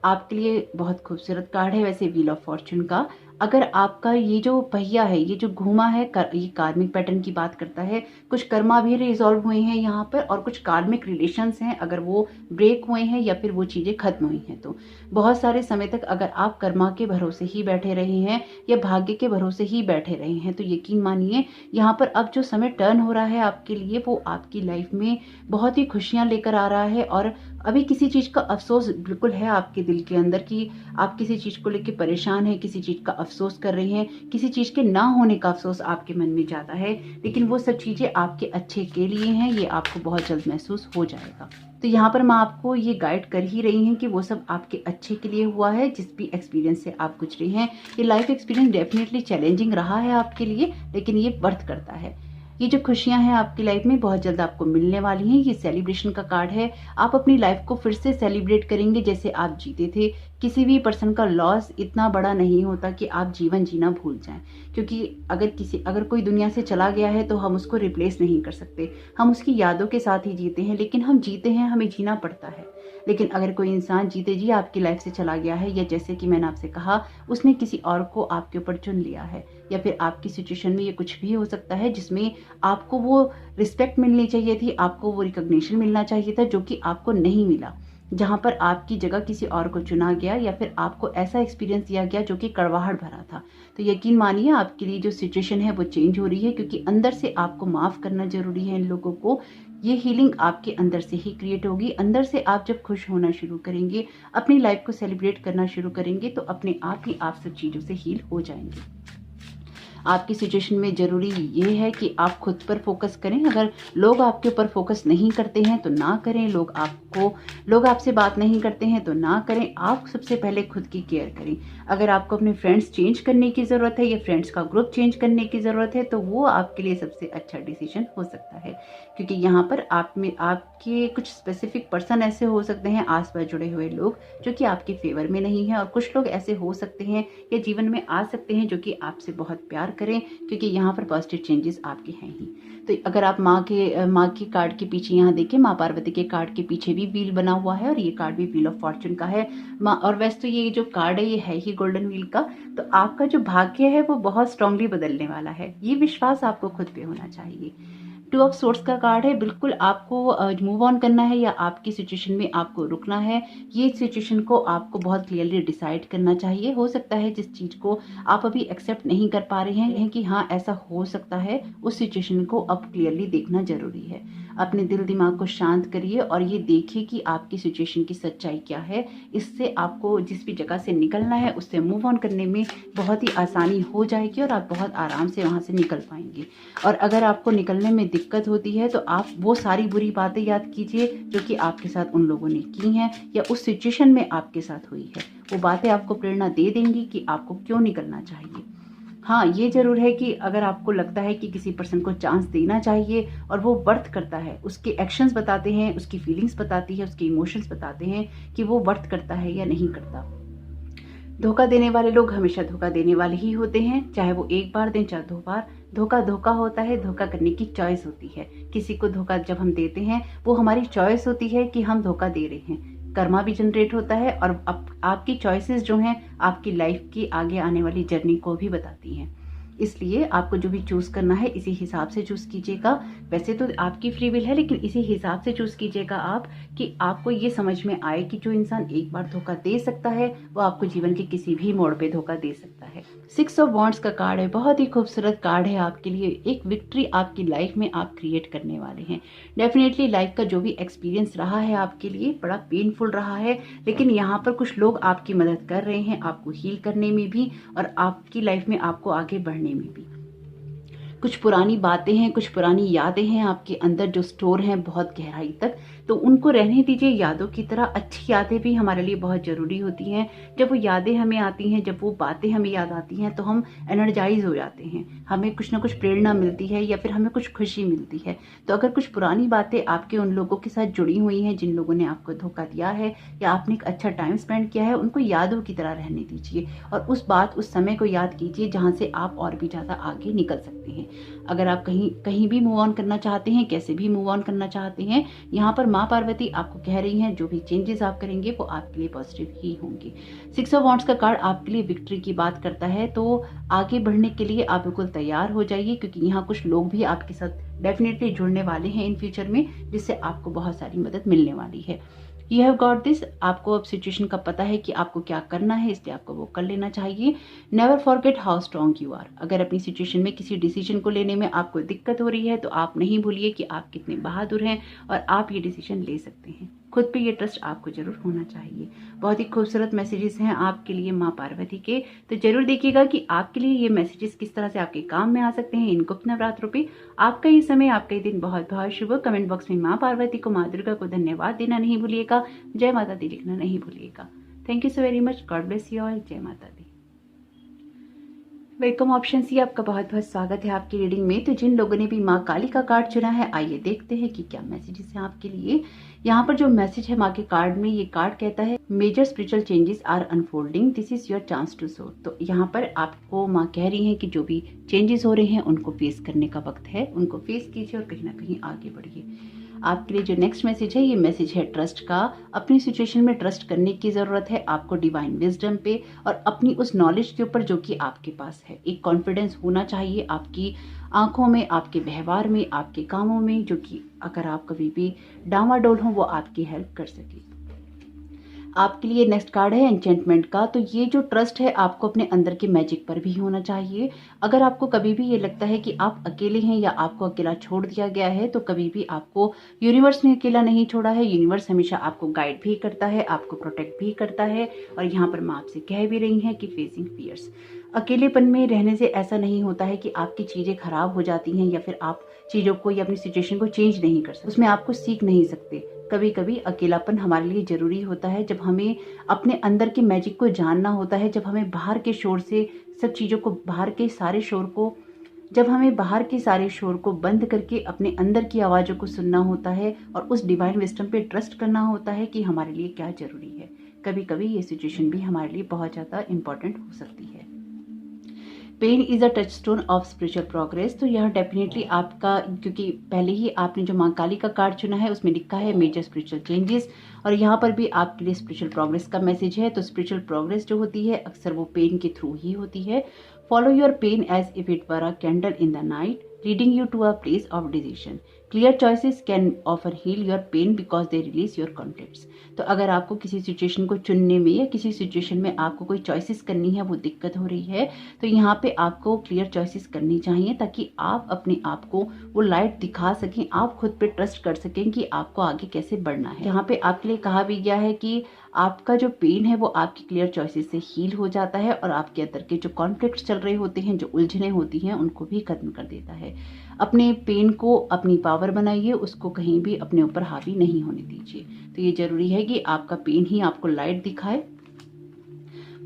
Speaker 1: आपके लिए बहुत खूबसूरत कार्ड है वैसे व्हील ऑफ फॉर्चून का। अगर आपका ये जो पहिया है, ये जो घूमा है, ये कार्मिक पैटर्न की बात करता है। कुछ कर्मा भी रिजॉल्व हुए हैं यहाँ पर और कुछ कार्मिक रिलेशंस हैं, अगर वो ब्रेक हुए हैं या फिर वो चीज़ें खत्म हुई हैं। तो बहुत सारे समय तक अगर आप कर्मा के भरोसे ही बैठे रहे हैं या भाग्य के भरोसे ही बैठे रहे हैं तो यकीन मानिए यहाँ पर अब जो समय टर्न हो रहा है आपके लिए वो आपकी लाइफ में बहुत ही खुशियाँ लेकर आ रहा है। और अभी किसी चीज़ का अफसोस बिल्कुल है आपके दिल के अंदर कि आप किसी चीज़ को लेकर परेशान हैं, किसी चीज़ का अफसोस कर रहे हैं, किसी चीज़ के ना होने का अफसोस आपके मन में ज़्यादा है, लेकिन वो सब चीज़ें आपके अच्छे के लिए हैं। ये आपको बहुत जल्द महसूस हो जाएगा। तो यहाँ पर मैं आपको ये गाइड कर ही रही हैं कि वो सब आपके अच्छे के लिए हुआ है। जिस भी एक्सपीरियंस से आप गुजरे हैं, ये लाइफ एक्सपीरियंस डेफिनेटली चैलेंजिंग रहा है आपके लिए, लेकिन ये वर्थ करता है। ये जो खुशियां हैं आपकी लाइफ में बहुत जल्द आपको मिलने वाली हैं। ये सेलिब्रेशन का कार्ड है। आप अपनी लाइफ को फिर से सेलिब्रेट करेंगे जैसे आप जीते थे। किसी भी पर्सन का लॉस इतना बड़ा नहीं होता कि आप जीवन जीना भूल जाएं, क्योंकि अगर कोई दुनिया से चला गया है तो हम उसको रिप्लेस नहीं कर सकते। हम उसकी यादों के साथ ही जीते हैं, लेकिन हम जीते हैं, हमें जीना पड़ता है। लेकिन अगर कोई इंसान जीते जी आपकी लाइफ से चला गया है, या जैसे कि मैंने आपसे कहा उसने किसी और को आपके ऊपर चुन लिया है, या फिर आपकी सिचुएशन में ये कुछ भी हो सकता है जिसमें आपको वो रिस्पेक्ट मिलनी चाहिए थी, आपको वो रिकॉग्निशन मिलना चाहिए था जो कि आपको नहीं मिला, जहाँ पर आपकी जगह किसी और को चुना गया या फिर आपको ऐसा एक्सपीरियंस दिया गया जो कि कड़वाहट भरा था। तो यकीन मानिए आपके लिए जो सिचुएशन है वो चेंज हो रही है, क्योंकि अंदर से आपको माफ़ करना जरूरी है इन लोगों को। ये हीलिंग आपके अंदर से ही क्रिएट होगी। अंदर से आप जब खुश होना शुरू करेंगे, अपनी लाइफ को सेलिब्रेट करना शुरू करेंगे, तो अपने आप ही आप सब चीज़ों से हील हो जाएंगे। आपकी सिचुएशन में ज़रूरी ये है कि आप खुद पर फोकस करें। अगर लोग आपके ऊपर फोकस नहीं करते हैं तो ना करें, लोग आपसे बात नहीं करते हैं तो ना करें। आप सबसे पहले खुद की केयर करें। अगर आपको अपने फ्रेंड्स चेंज करने की ज़रूरत है या फ्रेंड्स का ग्रुप चेंज करने की ज़रूरत है तो वो आपके लिए सबसे अच्छा डिसीजन हो सकता है, क्योंकि यहाँ पर आपके कुछ स्पेसिफिक पर्सन ऐसे हो सकते हैं, आसपास जुड़े हुए लोग जो कि आपके फेवर में नहीं है, और कुछ लोग ऐसे हो सकते हैं या जीवन में आ सकते हैं जो कि आपसे बहुत प्यार करें, क्योंकि यहाँ पर पॉजिटिव चेंजेस आपके हैं ही। तो अगर आप माँ के कार्ड के पीछे यहाँ देखें, माँ पार्वती के कार्ड के पीछे भी व्हील बना हुआ है और ये कार्ड भी व्हील ऑफ फॉर्चून का है। और वैसे तो ये जो कार्ड है ये है ही गोल्डन व्हील का। तो आपका जो भाग्य है वो बहुत स्ट्रांगली बदलने वाला है, ये विश्वास आपको खुद पे होना चाहिए। टू ऑफ सोर्ड्स का कार्ड है। बिल्कुल आपको मूव ऑन करना है या आपकी सिचुएशन में आपको रुकना है, ये सिचुएशन को आपको बहुत क्लियरली डिसाइड करना चाहिए। हो सकता है जिस चीज़ को आप अभी एक्सेप्ट नहीं कर पा रहे हैं कि हाँ ऐसा हो सकता है, उस सिचुएशन को अब क्लियरली देखना जरूरी है। अपने दिल दिमाग को शांत करिए और ये देखिए कि आपकी सिचुएशन की सच्चाई क्या है। इससे आपको जिस भी जगह से निकलना है उससे मूव ऑन करने में बहुत ही आसानी हो जाएगी और आप बहुत आराम से वहाँ से निकल पाएंगे। और अगर आपको निकलने में दिक्कत होती है तो आप वो सारी बुरी बातें याद कीजिए जो कि आपके साथ उन लोगों ने की हैं या उस सिचुएशन में आपके साथ हुई है। वो बातें आपको प्रेरणा दे देंगी कि आपको क्यों निकलना चाहिए। हाँ, ये जरूर है कि अगर आपको लगता है कि किसी पर्सन को चांस देना चाहिए और वो वर्थ करता है, उसके एक्शंस बताते हैं, उसकी फीलिंग्स बताती है, उसके इमोशंस बताते हैं कि वो वर्थ करता है या नहीं करता। धोखा देने वाले लोग हमेशा धोखा देने वाले ही होते हैं, चाहे वो एक बार दें चाहे 2 बार। धोखा धोखा होता है, धोखा करने की चॉइस होती है। किसी को धोखा जब हम देते हैं वो हमारी चॉइस होती है कि हम धोखा दे रहे हैं। कर्मा भी जनरेट होता है और आपकी चॉइसेस जो हैं आपकी लाइफ की आगे आने वाली जर्नी को भी बताती हैं। इसलिए आपको जो भी चूज करना है इसी हिसाब से चूज कीजिएगा। वैसे तो आपकी फ्री विल है, लेकिन इसी हिसाब से चूज कीजिएगा आप, कि आपको ये समझ में आए कि जो इंसान एक बार धोखा दे सकता है वो आपको जीवन के किसी भी मोड़ पे धोखा दे सकता है। 6 ऑफ वॉन्ड्स का कार्ड है, बहुत ही खूबसूरत कार्ड है आपके लिए। एक विक्ट्री आपकी लाइफ में आप क्रिएट करने वाले हैं। डेफिनेटली लाइफ का जो भी एक्सपीरियंस रहा है आपके लिए बड़ा पेनफुल रहा है, लेकिन यहाँ पर कुछ लोग आपकी मदद कर रहे हैं, आपको हील करने में भी और आपकी लाइफ में आपको आगे बढ़ने में भी। कुछ पुरानी बातें हैं, कुछ पुरानी यादें हैं आपके अंदर जो स्टोर हैं बहुत गहराई तक, तो उनको रहने दीजिए यादों की तरह। अच्छी यादें भी हमारे लिए बहुत ज़रूरी होती हैं। जब वो यादें हमें आती हैं, जब वो बातें हमें याद आती हैं, तो हम एनर्जाइज हो जाते हैं, हमें कुछ ना कुछ प्रेरणा मिलती है या फिर हमें कुछ खुशी मिलती है। तो अगर कुछ पुरानी बातें आपके उन लोगों के साथ जुड़ी हुई हैं जिन लोगों ने आपको धोखा दिया है या आपने एक अच्छा टाइम स्पेंड किया है, उनको यादों की तरह रहने दीजिए और उस समय को याद कीजिए जहाँ से आप और भी ज़्यादा आगे निकल सकते हैं। अगर आप कहीं भी मूव ऑन करना चाहते हैं, कैसे भी मूव ऑन करना चाहते हैं, यहाँ पर माँ पार्वती आपको कह रही हैं जो भी चेंजेस आप करेंगे वो आपके लिए पॉजिटिव ही होंगे। 6 ऑफ वॉन्ड्स का कार्ड आपके लिए विक्ट्री की बात करता है, तो आगे बढ़ने के लिए आप बिल्कुल तैयार हो जाइए, क्योंकि यहाँ कुछ लोग भी आपके साथ डेफिनेटली जुड़ने वाले हैं इन फ्यूचर में, जिससे आपको बहुत सारी मदद मिलने वाली है। You have got this. आपको अब सिचुएशन का पता है कि आपको क्या करना है, इसलिए आपको वो कर लेना चाहिए। Never forget how strong you are. अगर अपनी सिचुएशन में किसी डिसीजन को लेने में आपको दिक्कत हो रही है तो आप नहीं भूलिए कि आप कितने बहादुर हैं और आप ये डिसीजन ले सकते हैं। खुद पे ये ट्रस्ट आपको जरूर होना चाहिए। बहुत ही खूबसूरत मैसेजेस हैं आपके लिए माँ पार्वती के, तो जरूर देखिएगा कि आपके लिए ये मैसेजेस किस तरह से आपके काम में आ सकते हैं इन गुप्त नवरात्रों पे। आपका ये समय, आपका ये दिन बहुत बहुत शुभ। कमेंट बॉक्स में माँ पार्वती को, माँ दुर्गा को धन्यवाद देना नहीं भूलिएगा। जय माता दी लिखना नहीं भूलिएगा। Thank you so very much. God bless you all. जय माता दी। वेलकम ऑप्शन सी, आपका बहुत बहुत स्वागत है आपकी रीडिंग में। तो जिन लोगों ने भी माँ काली का कार्ड चुना है, आइए देखते हैं कि क्या मैसेजेस हैं आपके लिए। यहाँ पर जो मैसेज है माँ के कार्ड में, ये कार्ड कहता है major spiritual changes are unfolding, this is your chance to sow. तो यहाँ पर आपको माँ कह रही हैं कि जो भी चेंजेस हो रहे हैं उनको फेस करने का वक्त है, उनको फेस कीजिए और कहीं ना कहीं आगे बढ़िए। आपके लिए जो नेक्स्ट मैसेज है, ये मैसेज है ट्रस्ट का। अपनी सिचुएशन में ट्रस्ट करने की ज़रूरत है आपको डिवाइन विजडम पे और अपनी उस नॉलेज के ऊपर जो कि आपके पास है। एक कॉन्फिडेंस होना चाहिए आपकी आंखों में, आपके व्यवहार में, आपके कामों में, जो कि अगर आप कभी भी डामाडोल हो वो आपकी हेल्प कर सके। आपके लिए नेक्स्ट कार्ड है एन्चेंटमेंट का। तो ये जो ट्रस्ट है आपको अपने अंदर के मैजिक पर भी होना चाहिए। अगर आपको कभी भी ये लगता है कि आप अकेले हैं या आपको अकेला छोड़ दिया गया है, तो कभी भी आपको यूनिवर्स ने अकेला नहीं छोड़ा है। यूनिवर्स हमेशा आपको गाइड भी करता है, आपको प्रोटेक्ट भी करता है। और यहाँ पर मैं आपसे कह भी रही हैं कि फेसिंग फियर्स, अकेलेपन में रहने से ऐसा नहीं होता है कि आपकी चीज़ें खराब हो जाती हैं या फिर आप चीज़ों को या अपनी सिचुएशन को चेंज नहीं कर सकते, उसमें आपको सीख नहीं सकते। कभी कभी अकेलापन हमारे लिए ज़रूरी होता है, जब हमें अपने अंदर के मैजिक को जानना होता है, जब हमें बाहर के शोर से सब चीज़ों को, जब हमें बाहर के सारे शोर को बंद करके अपने अंदर की आवाज़ों को सुनना होता है और उस डिवाइन विजडम पे ट्रस्ट करना होता है कि हमारे लिए क्या ज़रूरी है। कभी कभी ये सिचुएशन भी हमारे लिए बहुत ज़्यादा इम्पॉर्टेंट हो सकती है। Pain is a touchstone of spiritual progress. तो यह डेफिनेटली आपका, क्योंकि पहले ही आपने जो माँ काली का कार्ड चुना है उसमें लिखा है मेजर स्पिरिचुअल चेंजेस, और यहाँ पर भी आपके लिए स्पिरिचुअल प्रोग्रेस का मैसेज है। तो स्पिरिचुअल प्रोग्रेस जो होती है अक्सर वो पेन के थ्रू ही होती है। Follow your pain as if it were a candle in the night, leading you to a place of decision. Clear choices can often heal your pain because they release your conflicts. तो अगर आपको किसी situation को चुनने में या किसी situation में आपको कोई चॉइसेस करनी है, वो दिक्कत हो रही है, तो यहाँ पे आपको क्लियर चॉइसेस करनी चाहिए ताकि आप अपने आप को वो लाइट दिखा सकें, आप खुद पे ट्रस्ट कर सकें कि आपको आगे कैसे बढ़ना है। यहाँ पे आपके लिए कहा भी गया है कि आपका जो पेन है वो आपकी क्लियर चॉइसेस से हील हो जाता है और आपके अंदर के जो कॉन्फ्लिक्ट्स चल रहे होते हैं, जो उलझने होती हैं, उनको भी खत्म कर देता है। अपने पेन को अपनी पावर बनाइए, उसको कहीं भी अपने ऊपर हावी नहीं होने दीजिए। तो ये जरूरी है कि आपका पेन ही आपको लाइट दिखाए।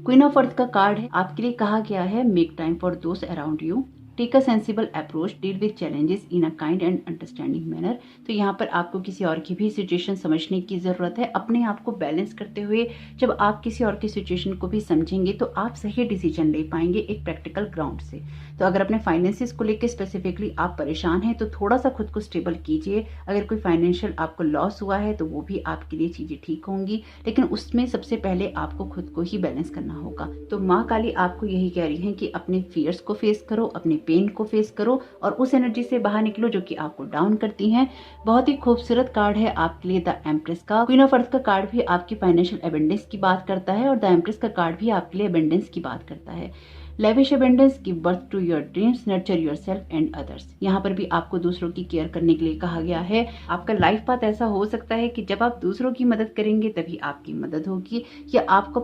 Speaker 1: क्वीन ऑफ अर्थ का कार्ड है, आपके लिए कहा गया है मेक टाइम फॉर दोस्त around you. Take a sensible approach, deal with challenges in a kind and understanding manner. तो यहाँ पर आपको किसी और की भी सिचुएशन समझने की ज़रूरत है। अपने आप को बैलेंस करते हुए जब आप किसी और की सिचुएशन को भी समझेंगे तो आप सही डिसीजन ले पाएंगे एक प्रैक्टिकल ग्राउंड से। तो अगर अपने फाइनेंसिस को लेकर स्पेसिफिकली आप परेशान हैं तो थोड़ा सा खुद को स्टेबल कीजिए। अगर कोई फाइनेंशियल आपको लॉस हुआ है तो वो भी आपके लिए चीज़ें ठीक होंगी, लेकिन उसमें सबसे पहले आपको खुद को ही बैलेंस करना होगा। तो माँ काली आपको यही कह रही है कि अपने फियर्स को फेस करो, अपने पेन को फेस करो और उस एनर्जी से बाहर निकलो जो कि आपको डाउन करती हैं। बहुत ही खूबसूरत कार्ड है आपके लिए द एम्प्रेस का। क्वीन ऑफ अर्थ का कार्ड भी आपकी फाइनेंशियल एबेंडेंस की बात करता है और द एम्प्रेस का कार्ड भी आपके लिए एबेंडेंस की बात करता है। Lavish abundance, give birth to your dreams, nurture yourself and others. यहाँ पर भी आपको दूसरों की केयर करने के लिए कहा गया है। आपका लाइफ पाथ ऐसा हो सकता है कि जब आप दूसरों की मदद करेंगे तभी आपकी मदद होगी, या आपको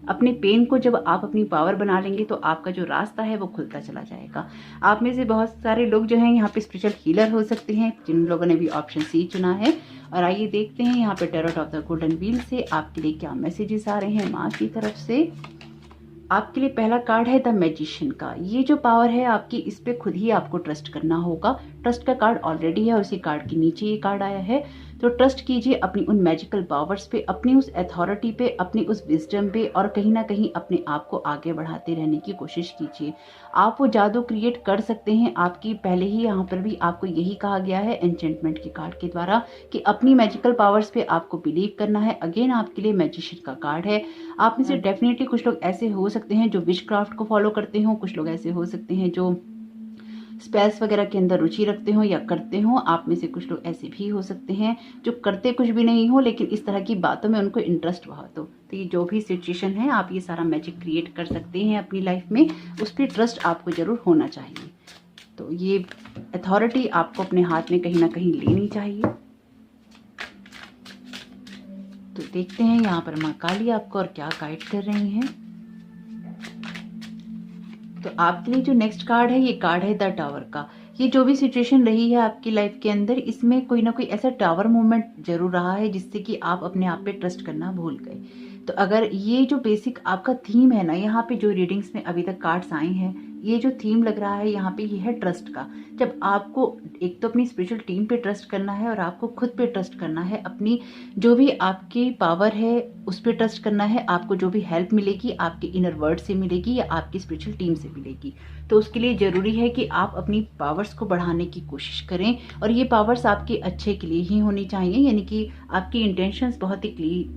Speaker 1: अपने पेन को जब आप अपनी पावर बना लेंगे तो आपका जो रास्ता है वो खुलता चला जाएगा। आप में से बहुत सारे लोग जो हैं यहाँ पे स्पिरिचुअल हीलर हो सकते हैं, जिन लोगों ने भी ऑप्शन सी चुना है। और आइए देखते हैं यहाँ पे tarot of the golden wheel से आपके लिए क्या मैसेजेस आ रहे हैं माँ की तरफ से। आपके लिए पहला कार्ड है द मैजिशियन का। ये जो पावर है आपकी, इस पे खुद ही आपको ट्रस्ट करना होगा। ट्रस्ट का कार्ड ऑलरेडी है, उसी कार्ड के नीचे ये कार्ड आया है। तो ट्रस्ट कीजिए अपनी उन मैजिकल पावर्स पे, अपनी उस अथॉरिटी पे, अपनी उस विजडम पे, और कहीं ना कहीं अपने आप को आगे बढ़ाते रहने की कोशिश कीजिए। आप वो जादू क्रिएट कर सकते हैं आपकी। पहले ही यहाँ पर भी आपको यही कहा गया है एन्चेंटमेंट के कार्ड के द्वारा कि अपनी मैजिकल पावर्स पे आपको बिलीव करना है। अगेन आपके लिए मैजिशियन का कार्ड है। आप में से डेफिनेटली कुछ लोग ऐसे हो सकते हैं जो विच क्राफ्ट को फॉलो करते हो, कुछ लोग ऐसे हो सकते हैं जो स्पेल्स वगैरह के अंदर रुचि रखते हो या करते हो। आप में से कुछ लोग ऐसे भी हो सकते हैं जो करते कुछ भी नहीं हो लेकिन इस तरह की बातों में उनको इंटरेस्ट बहुत हो। तो ये जो भी सिचुएशन है, आप ये सारा मैजिक क्रिएट कर सकते हैं अपनी लाइफ में। उस पर ट्रस्ट आपको जरूर होना चाहिए। तो ये अथॉरिटी आपको अपने हाथ में कहीं ना कहीं लेनी चाहिए। तो देखते हैं यहाँ पर माँ काली आपको और क्या गाइड कर रही हैं। तो आपके लिए जो नेक्स्ट कार्ड है, ये कार्ड है द टावर का। ये जो भी सिचुएशन रही है आपकी लाइफ के अंदर, इसमें कोई ना कोई ऐसा टावर मूवमेंट जरूर रहा है जिससे कि आप अपने आप पे ट्रस्ट करना भूल गए। तो अगर ये जो बेसिक आपका थीम है ना, यहाँ पे जो रीडिंग्स में अभी तक कार्ड्स आए हैं, ये जो थीम लग रहा है यहाँ पे, ये है ट्रस्ट का। जब आपको एक तो अपनी स्पिरिचुअल टीम पे ट्रस्ट करना है और आपको खुद पे ट्रस्ट करना है, अपनी जो भी आपकी पावर है उस पर ट्रस्ट करना है। आपको जो भी हेल्प मिलेगी आपके इनर वर्ड से मिलेगी या आपकी स्पिरिचुअल टीम से मिलेगी। तो उसके लिए ज़रूरी है कि आप अपनी पावर्स को बढ़ाने की कोशिश करें, और ये पावर्स आपके अच्छे के लिए ही होनी चाहिए, यानी कि आपकी इंटेंशंस बहुत ही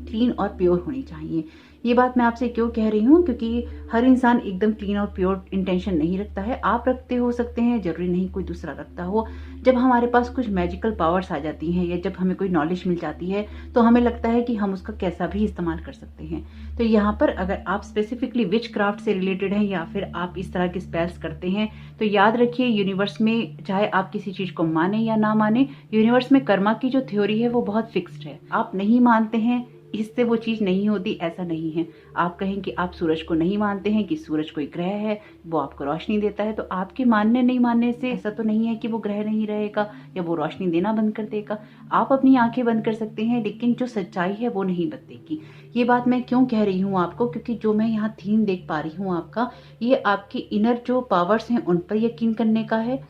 Speaker 1: क्लीन और प्योर होनी चाहिए। ये बात मैं आपसे क्यों कह रही हूँ, क्योंकि हर इंसान एकदम क्लीन और प्योर इंटेंशन नहीं रखता है। आप रखते हो सकते हैं, जरूरी नहीं कोई दूसरा रखता हो। जब हमारे पास कुछ मैजिकल पावर्स आ जाती हैं या जब हमें कोई नॉलेज मिल जाती है तो हमें लगता है कि हम उसका कैसा भी इस्तेमाल कर सकते हैं। तो यहाँ पर अगर आप स्पेसिफिकली विच क्राफ्ट से रिलेटेड हैं या फिर आप इस तरह के स्पेल्स करते हैं, तो याद रखिए यूनिवर्स में चाहे आप किसी चीज को माने या ना माने, यूनिवर्स में कर्मा की जो थ्योरी है वो बहुत फिक्स्ड है। आप नहीं मानते हैं इससे वो चीज़ नहीं होती, ऐसा नहीं है। आप कहें कि आप सूरज को नहीं मानते हैं कि सूरज कोई ग्रह है, वो आपको रोशनी देता है, तो आपके मानने नहीं मानने से ऐसा तो नहीं है कि वो ग्रह नहीं रहेगा या वो रोशनी देना बंद कर देगा। आप अपनी आंखें बंद कर सकते हैं लेकिन जो सच्चाई है वो नहीं बदलेगी। ये बात मैं क्यों कह रही हूँ आपको, क्योंकि जो मैं यहाँ थीम देख पा रही हूँ आपका, ये आपके इनर जो पावर्स हैं उन पर यकीन करने का है,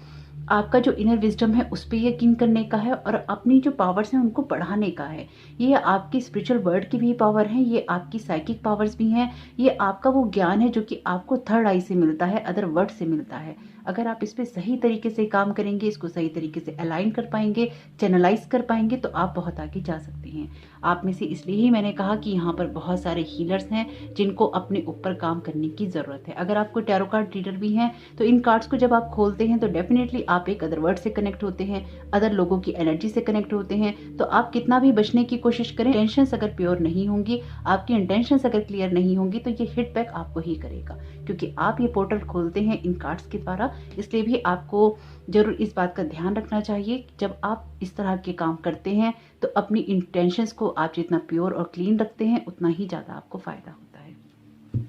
Speaker 1: आपका जो इनर विजडम है उस पर यकीन करने का है, और अपनी जो पावर्स हैं उनको बढ़ाने का है। ये आपकी स्पिरिचुअल वर्ड की भी पावर है, ये आपकी साइकिक पावर्स भी हैं, ये आपका वो ज्ञान है जो कि आपको थर्ड आई से मिलता है, अदर वर्ड से मिलता है। अगर आप इस पर सही तरीके से काम करेंगे, इसको सही तरीके से अलाइन कर पाएंगे, चैनलाइज कर पाएंगे, तो आप बहुत आगे जा सकते हैं। आप में से इसलिए ही मैंने कहा कि यहाँ पर बहुत सारे हीलर्स हैं जिनको अपने ऊपर काम करने की ज़रूरत है। अगर आप कोई टैरो कार्ड रीडर भी हैं तो इन कार्ड्स को जब आप खोलते हैं तो डेफिनेटली आप एक अदर वर्ड से कनेक्ट होते हैं, अदर लोगों की एनर्जी से कनेक्ट होते हैं। तो आप कितना भी बचने की कोशिश करें, इंटेंशंस अगर प्योर नहीं होंगी, आपकी इंटेंशंस अगर क्लियर नहीं होंगी, तो ये हिट बैक आपको ही करेगा, क्योंकि आप ये पोर्टल खोलते हैं इन कार्ड्स के द्वारा। इसलिए भी आपको जरूर इस बात का ध्यान रखना चाहिए कि जब आप इस तरह के काम करते हैं तो अपनी इंटेंशंस को आप जितना प्योर और क्लीन रखते हैं उतना ही ज़्यादा आपको फ़ायदा होता है।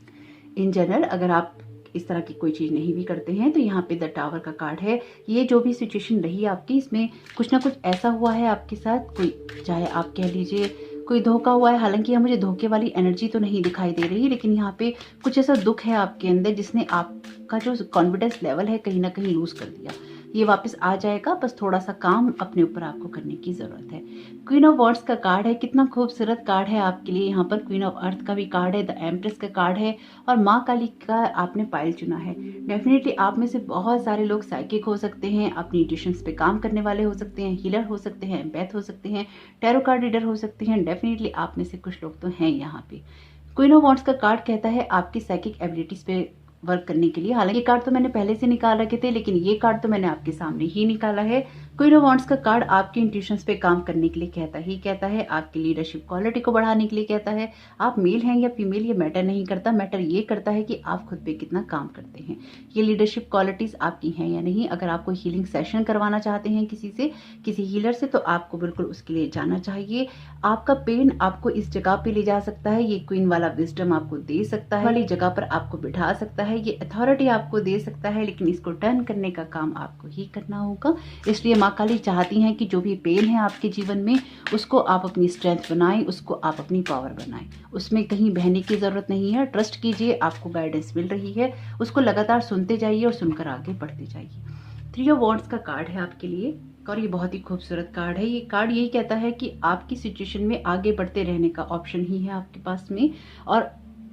Speaker 1: इन जनरल अगर आप इस तरह की कोई चीज़ नहीं भी करते हैं तो यहाँ पे द टावर का कार्ड है। ये जो भी सिचुएशन रही आपकी, इसमें कुछ ना कुछ ऐसा हुआ है आपके साथ, कोई चाहे आप कह लीजिए कोई धोखा हुआ है। हालांकि यहाँ मुझे धोखे वाली एनर्जी तो नहीं दिखाई दे रही, लेकिन यहाँ पे कुछ ऐसा दुख है आपके अंदर जिसने आपका जो कॉन्फिडेंस लेवल है कहीं ना कहीं लूज कर दिया। ये वापस आ जाएगा, बस थोड़ा सा काम अपने ऊपर आपको करने की जरूरत है। क्वीन ऑफ वॉन्ड्स का कार्ड है, कितना खूबसूरत कार्ड है आपके लिए। यहाँ पर क्वीन ऑफ अर्थ का भी कार्ड है, द एम्प्रेस का कार्ड है और माँ काली का आपने पाइल चुना है। डेफिनेटली आप में से बहुत सारे लोग साइकिक हो सकते हैं, अपनी ट्यूशंस पे काम करने वाले हो सकते हैं, हीलर हो सकते हैं, एम्पैथ हो सकते हैं, टैरो कार्ड रीडर हो सकते हैं। डेफिनेटली आप में से कुछ लोग तो हैं यहाँ पे। क्वीन ऑफ वॉन्ड्स का कार्ड कहता है आपकी साइकिक एबिलिटीज पे वर्क करने के लिए। हालांकि ये कार्ड तो मैंने पहले से निकाल रखे थे, लेकिन ये कार्ड तो मैंने आपके सामने ही निकाला है। क्वीन ऑफ वॉन्ड्स का कार्ड आपके इंट्यूशंस पे काम करने के लिए कहता है, आपकी लीडरशिप क्वालिटी को बढ़ाने के लिए कहता है। आप मेल हैं या फीमेल ये मैटर नहीं करता, मैटर ये करता है कि आप खुद पे कितना काम करते हैं। ये लीडरशिप क्वालिटीज आपकी हैं या नहीं। अगर आप कोई हीलिंग सेशन करवाना चाहते हैं किसी हीलर से, तो आपको बिल्कुल उसके लिए जाना चाहिए। आपका पेन आपको इस जगह पे ले जा सकता है, ये क्वीन वाला विजडम आपको दे सकता है, वाली जगह पर आपको बिठा सकता है, ये अथॉरिटी आपको दे सकता है, लेकिन इसको टर्न करने का काम आपको ही करना होगा। इसलिए माँ काली चाहती हैं कि जो भी पेन है आपके जीवन में, उसको आप अपनी स्ट्रेंथ बनाएं, उसको आप अपनी पावर बनाएं। उसमें कहीं बहने की जरूरत नहीं है। ट्रस्ट कीजिए, आपको गाइडेंस मिल रही है, उसको लगातार सुनते जाइए और सुनकर आगे बढ़ते जाइए। 3 ऑफ वॉन्ड्स का कार्ड है आपके लिए और ये बहुत ही खूबसूरत कार्ड है। ये कार्ड यही कहता है कि आपकी सिचुएशन में आगे बढ़ते रहने का ऑप्शन ही है आपके पास में, और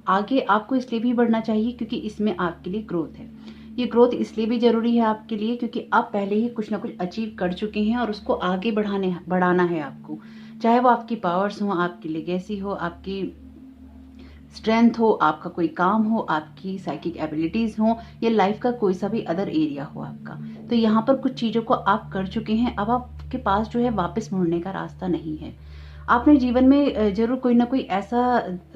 Speaker 1: आगे आपको इसलिए भी बढ़ना चाहिए क्योंकि इसमें आपके लिए ग्रोथ है। ये ग्रोथ इसलिए भी जरूरी है आपके लिए क्योंकि आप पहले ही कुछ ना कुछ अचीव कर चुके हैं और उसको आगे बढ़ाना है आपको। चाहे वो आपकी पावर्स हो, आपकी लेगेसी हो, आपकी स्ट्रेंथ हो, आपका कोई काम हो, आपकी साइकिक एबिलिटीज हो, या लाइफ का कोई सा भी अदर एरिया हो आपका। तो यहाँ पर कुछ चीजों को आप कर चुके हैं, अब आपके पास जो है वापस मुड़ने का रास्ता नहीं है। आपने जीवन में जरूर कोई ना कोई ऐसा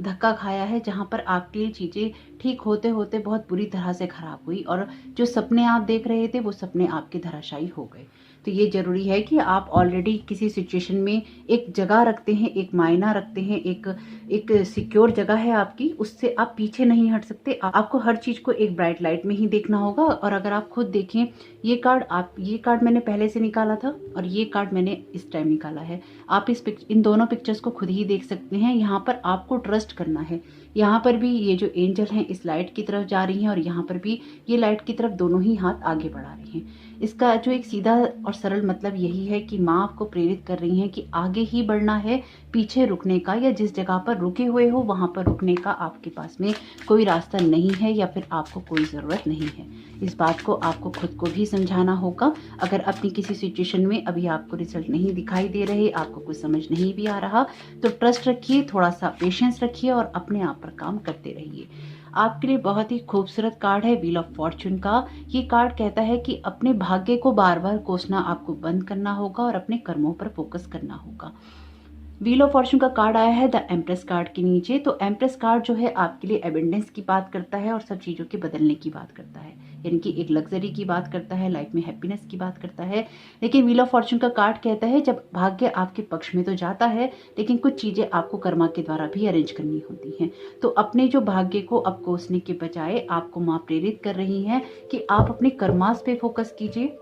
Speaker 1: धक्का खाया है जहां पर आपके लिए चीजें ठीक होते होते बहुत बुरी तरह से खराब हुई और जो सपने आप देख रहे थे वो सपने आपके धराशायी हो गए। तो ये जरूरी है कि आप ऑलरेडी किसी सिचुएशन में एक जगह रखते हैं, एक मायना रखते हैं, एक सिक्योर जगह है आपकी, उससे आप पीछे नहीं हट सकते। आपको हर चीज को एक ब्राइट लाइट में ही देखना होगा। और अगर आप खुद देखें, ये कार्ड मैंने पहले से निकाला था और ये कार्ड मैंने इस टाइम निकाला है। आप इन दोनों पिक्चर्स को खुद ही देख सकते हैं। यहाँ पर आपको ट्रस्ट करना है। यहाँ पर भी ये जो एंजल हैं इस लाइट की तरफ जा रही हैं और यहाँ पर भी ये लाइट की तरफ दोनों ही हाथ आगे बढ़ा रही हैं। इसका जो एक सीधा और सरल मतलब यही है कि माँ आपको प्रेरित कर रही हैं कि आगे ही बढ़ना है, पीछे रुकने का या जिस जगह पर रुके हुए हो वहां पर रुकने का आपके पास में कोई रास्ता नहीं है या फिर आपको कोई ज़रूरत नहीं है। इस बात को आपको खुद को भी समझाना होगा। अगर अपनी किसी सिचुएशन में अभी आपको रिजल्ट नहीं दिखाई दे रहे, आपको कुछ समझ नहीं भी आ रहा, तो ट्रस्ट रखिए, थोड़ा सा पेशेंस रखिए और अपने आप पर काम करते रहिए। आपके लिए बहुत ही खूबसूरत कार्ड है व्हील ऑफ फॉर्चून का। ये कार्ड कहता है कि अपने भाग्य को बार बार कोसना आपको बंद करना होगा और अपने कर्मों पर फोकस करना होगा। व्हील ऑफ फॉर्चून का कार्ड आया है द एम्प्रेस कार्ड के नीचे। तो एम्प्रेस कार्ड जो है आपके लिए एबंडेंस की बात करता है और सब चीज़ों के बदलने की बात करता है, यानी कि एक लग्जरी की बात करता है, लाइफ में हैप्पीनेस की बात करता है। लेकिन व्हील ऑफ फॉर्चून का कार्ड कहता है जब भाग्य आपके पक्ष में तो जाता है, लेकिन कुछ चीज़ें आपको कर्मा के द्वारा भी अरेंज करनी होती हैं। तो अपने जो भाग्य को अब कोसने के बजाय आपको माँ प्रेरित कर रही हैं कि आप अपने कर्मास पे फोकस कीजिए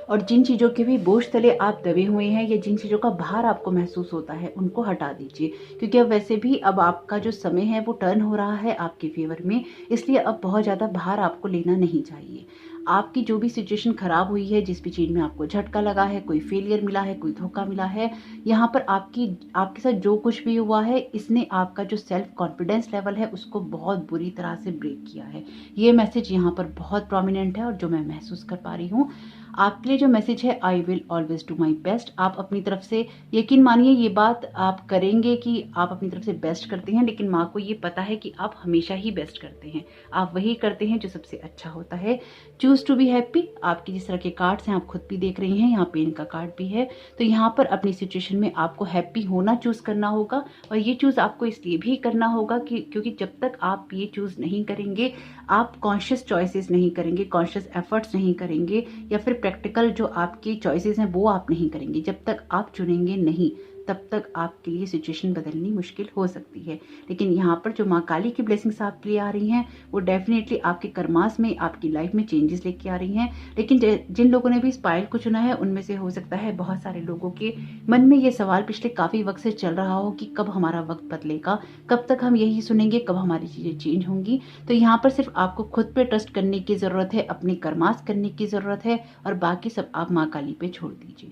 Speaker 1: और जिन चीज़ों के भी बोझ तले आप दबे हुए हैं या जिन चीज़ों का भार आपको महसूस होता है उनको हटा दीजिए, क्योंकि अब वैसे भी अब आपका जो समय है वो टर्न हो रहा है आपके फेवर में। इसलिए अब बहुत ज़्यादा भार आपको लेना नहीं चाहिए। आपकी जो भी सिचुएशन खराब हुई है, जिस भी चीज़ में आपको झटका लगा है, कोई फेलियर मिला है, कोई धोखा मिला है, यहाँ पर आपके साथ जो कुछ भी हुआ है, इसने आपका जो सेल्फ कॉन्फिडेंस लेवल है उसको बहुत बुरी तरह से ब्रेक किया है। ये मैसेज यहाँ पर बहुत प्रोमिनेंट है और जो मैं महसूस कर पा रही हूँ आपके लिए जो मैसेज है, I will always do my best. आप अपनी तरफ से यकीन मानिए ये बात आप करेंगे कि आप अपनी तरफ से बेस्ट करते हैं, लेकिन माँ को ये पता है कि आप हमेशा ही बेस्ट करते हैं। आप वही करते हैं जो सबसे अच्छा होता है। Choose to be happy. आपकी जिस तरह के कार्ड्स हैं आप खुद भी देख रही हैं, यहाँ पेन का कार्ड भी है। तो यहाँ पर अपनी सिचुएशन में आपको हैप्पी होना चूज करना होगा और ये चूज आपको इसलिए भी करना होगा क्योंकि जब तक आप ये चूज नहीं करेंगे, आप कॉन्शियस चॉइसेस नहीं करेंगे, कॉन्शियस एफर्ट्स नहीं करेंगे या फिर प्रैक्टिकल जो आपकी चॉइसेस हैं वो आप नहीं करेंगे, जब तक आप चुनेंगे नहीं तब तक आपके लिए सिचुएशन बदलनी मुश्किल हो सकती है। लेकिन यहाँ पर जो माँ काली की ब्लेसिंग्स आपके लिए आ रही हैं वो डेफिनेटली आपके कर्मास में, आपकी लाइफ में चेंजेस लेके आ रही हैं। लेकिन जिन लोगों ने भी इस पायल को चुना है उनमें से हो सकता है बहुत सारे लोगों के मन में ये सवाल पिछले काफ़ी वक्त से चल रहा हो कि कब हमारा वक्त बदलेगा, कब तक हम यही सुनेंगे, कब हमारी चीज़ें चेंज होंगी। तो यहाँ पर सिर्फ आपको खुद पे ट्रस्ट करने की ज़रूरत है, अपनी कर्मास करने की ज़रूरत है और बाकी सब आप माँ काली पे छोड़ दीजिए।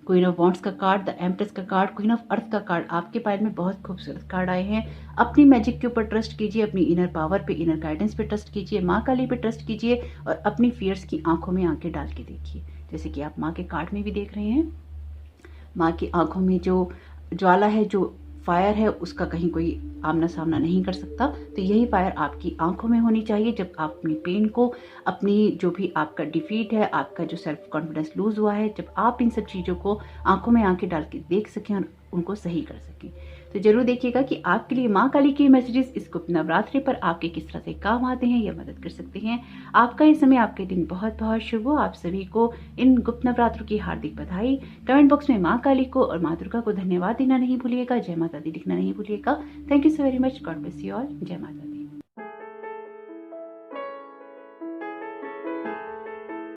Speaker 1: क्वीन ऑफ वॉन्ड्स का कार्ड, द एम्प्रेस का कार्ड, क्वीन ऑफ अर्थ का कार्ड आपके पायल में बहुत खूबसूरत कार्ड आए हैं। अपनी मैजिक के ऊपर ट्रस्ट कीजिए, अपनी इनर पावर पे, इनर गाइडेंस पे ट्रस्ट कीजिए, माँ काली पे ट्रस्ट कीजिए और अपनी फियर्स की आंखों में आंखें डाल के देखिए। जैसे कि आप माँ के कार्ड में भी देख रहे हैं, माँ की आंखों में जो ज्वाला है, जो फायर है, उसका कहीं कोई आमना सामना नहीं कर सकता। तो यही फायर आपकी आंखों में होनी चाहिए जब आप अपनी पेन को, अपनी जो भी आपका डिफीट है, आपका जो सेल्फ कॉन्फिडेंस लूज हुआ है, जब आप इन सब चीज़ों को आंखों में आंखें डाल के देख सकें और उनको सही कर सकें। तो जरूर देखिएगा कि आपके लिए माँ काली के मैसेजेस इस गुप्त नवरात्रि पर आपके किस तरह से काम आते हैं या मदद कर सकते हैं। आपका ये समय, आपके दिन बहुत बहुत शुभ हो। आप सभी को इन गुप्त नवरात्रों की हार्दिक बधाई। कमेंट बॉक्स में माँ काली को और माँ दुर्गा को धन्यवाद देना नहीं भूलिएगा, जय माता दी लिखना नहीं भूलिएगा। Thank you so very much. God bless you all. जय माता दी।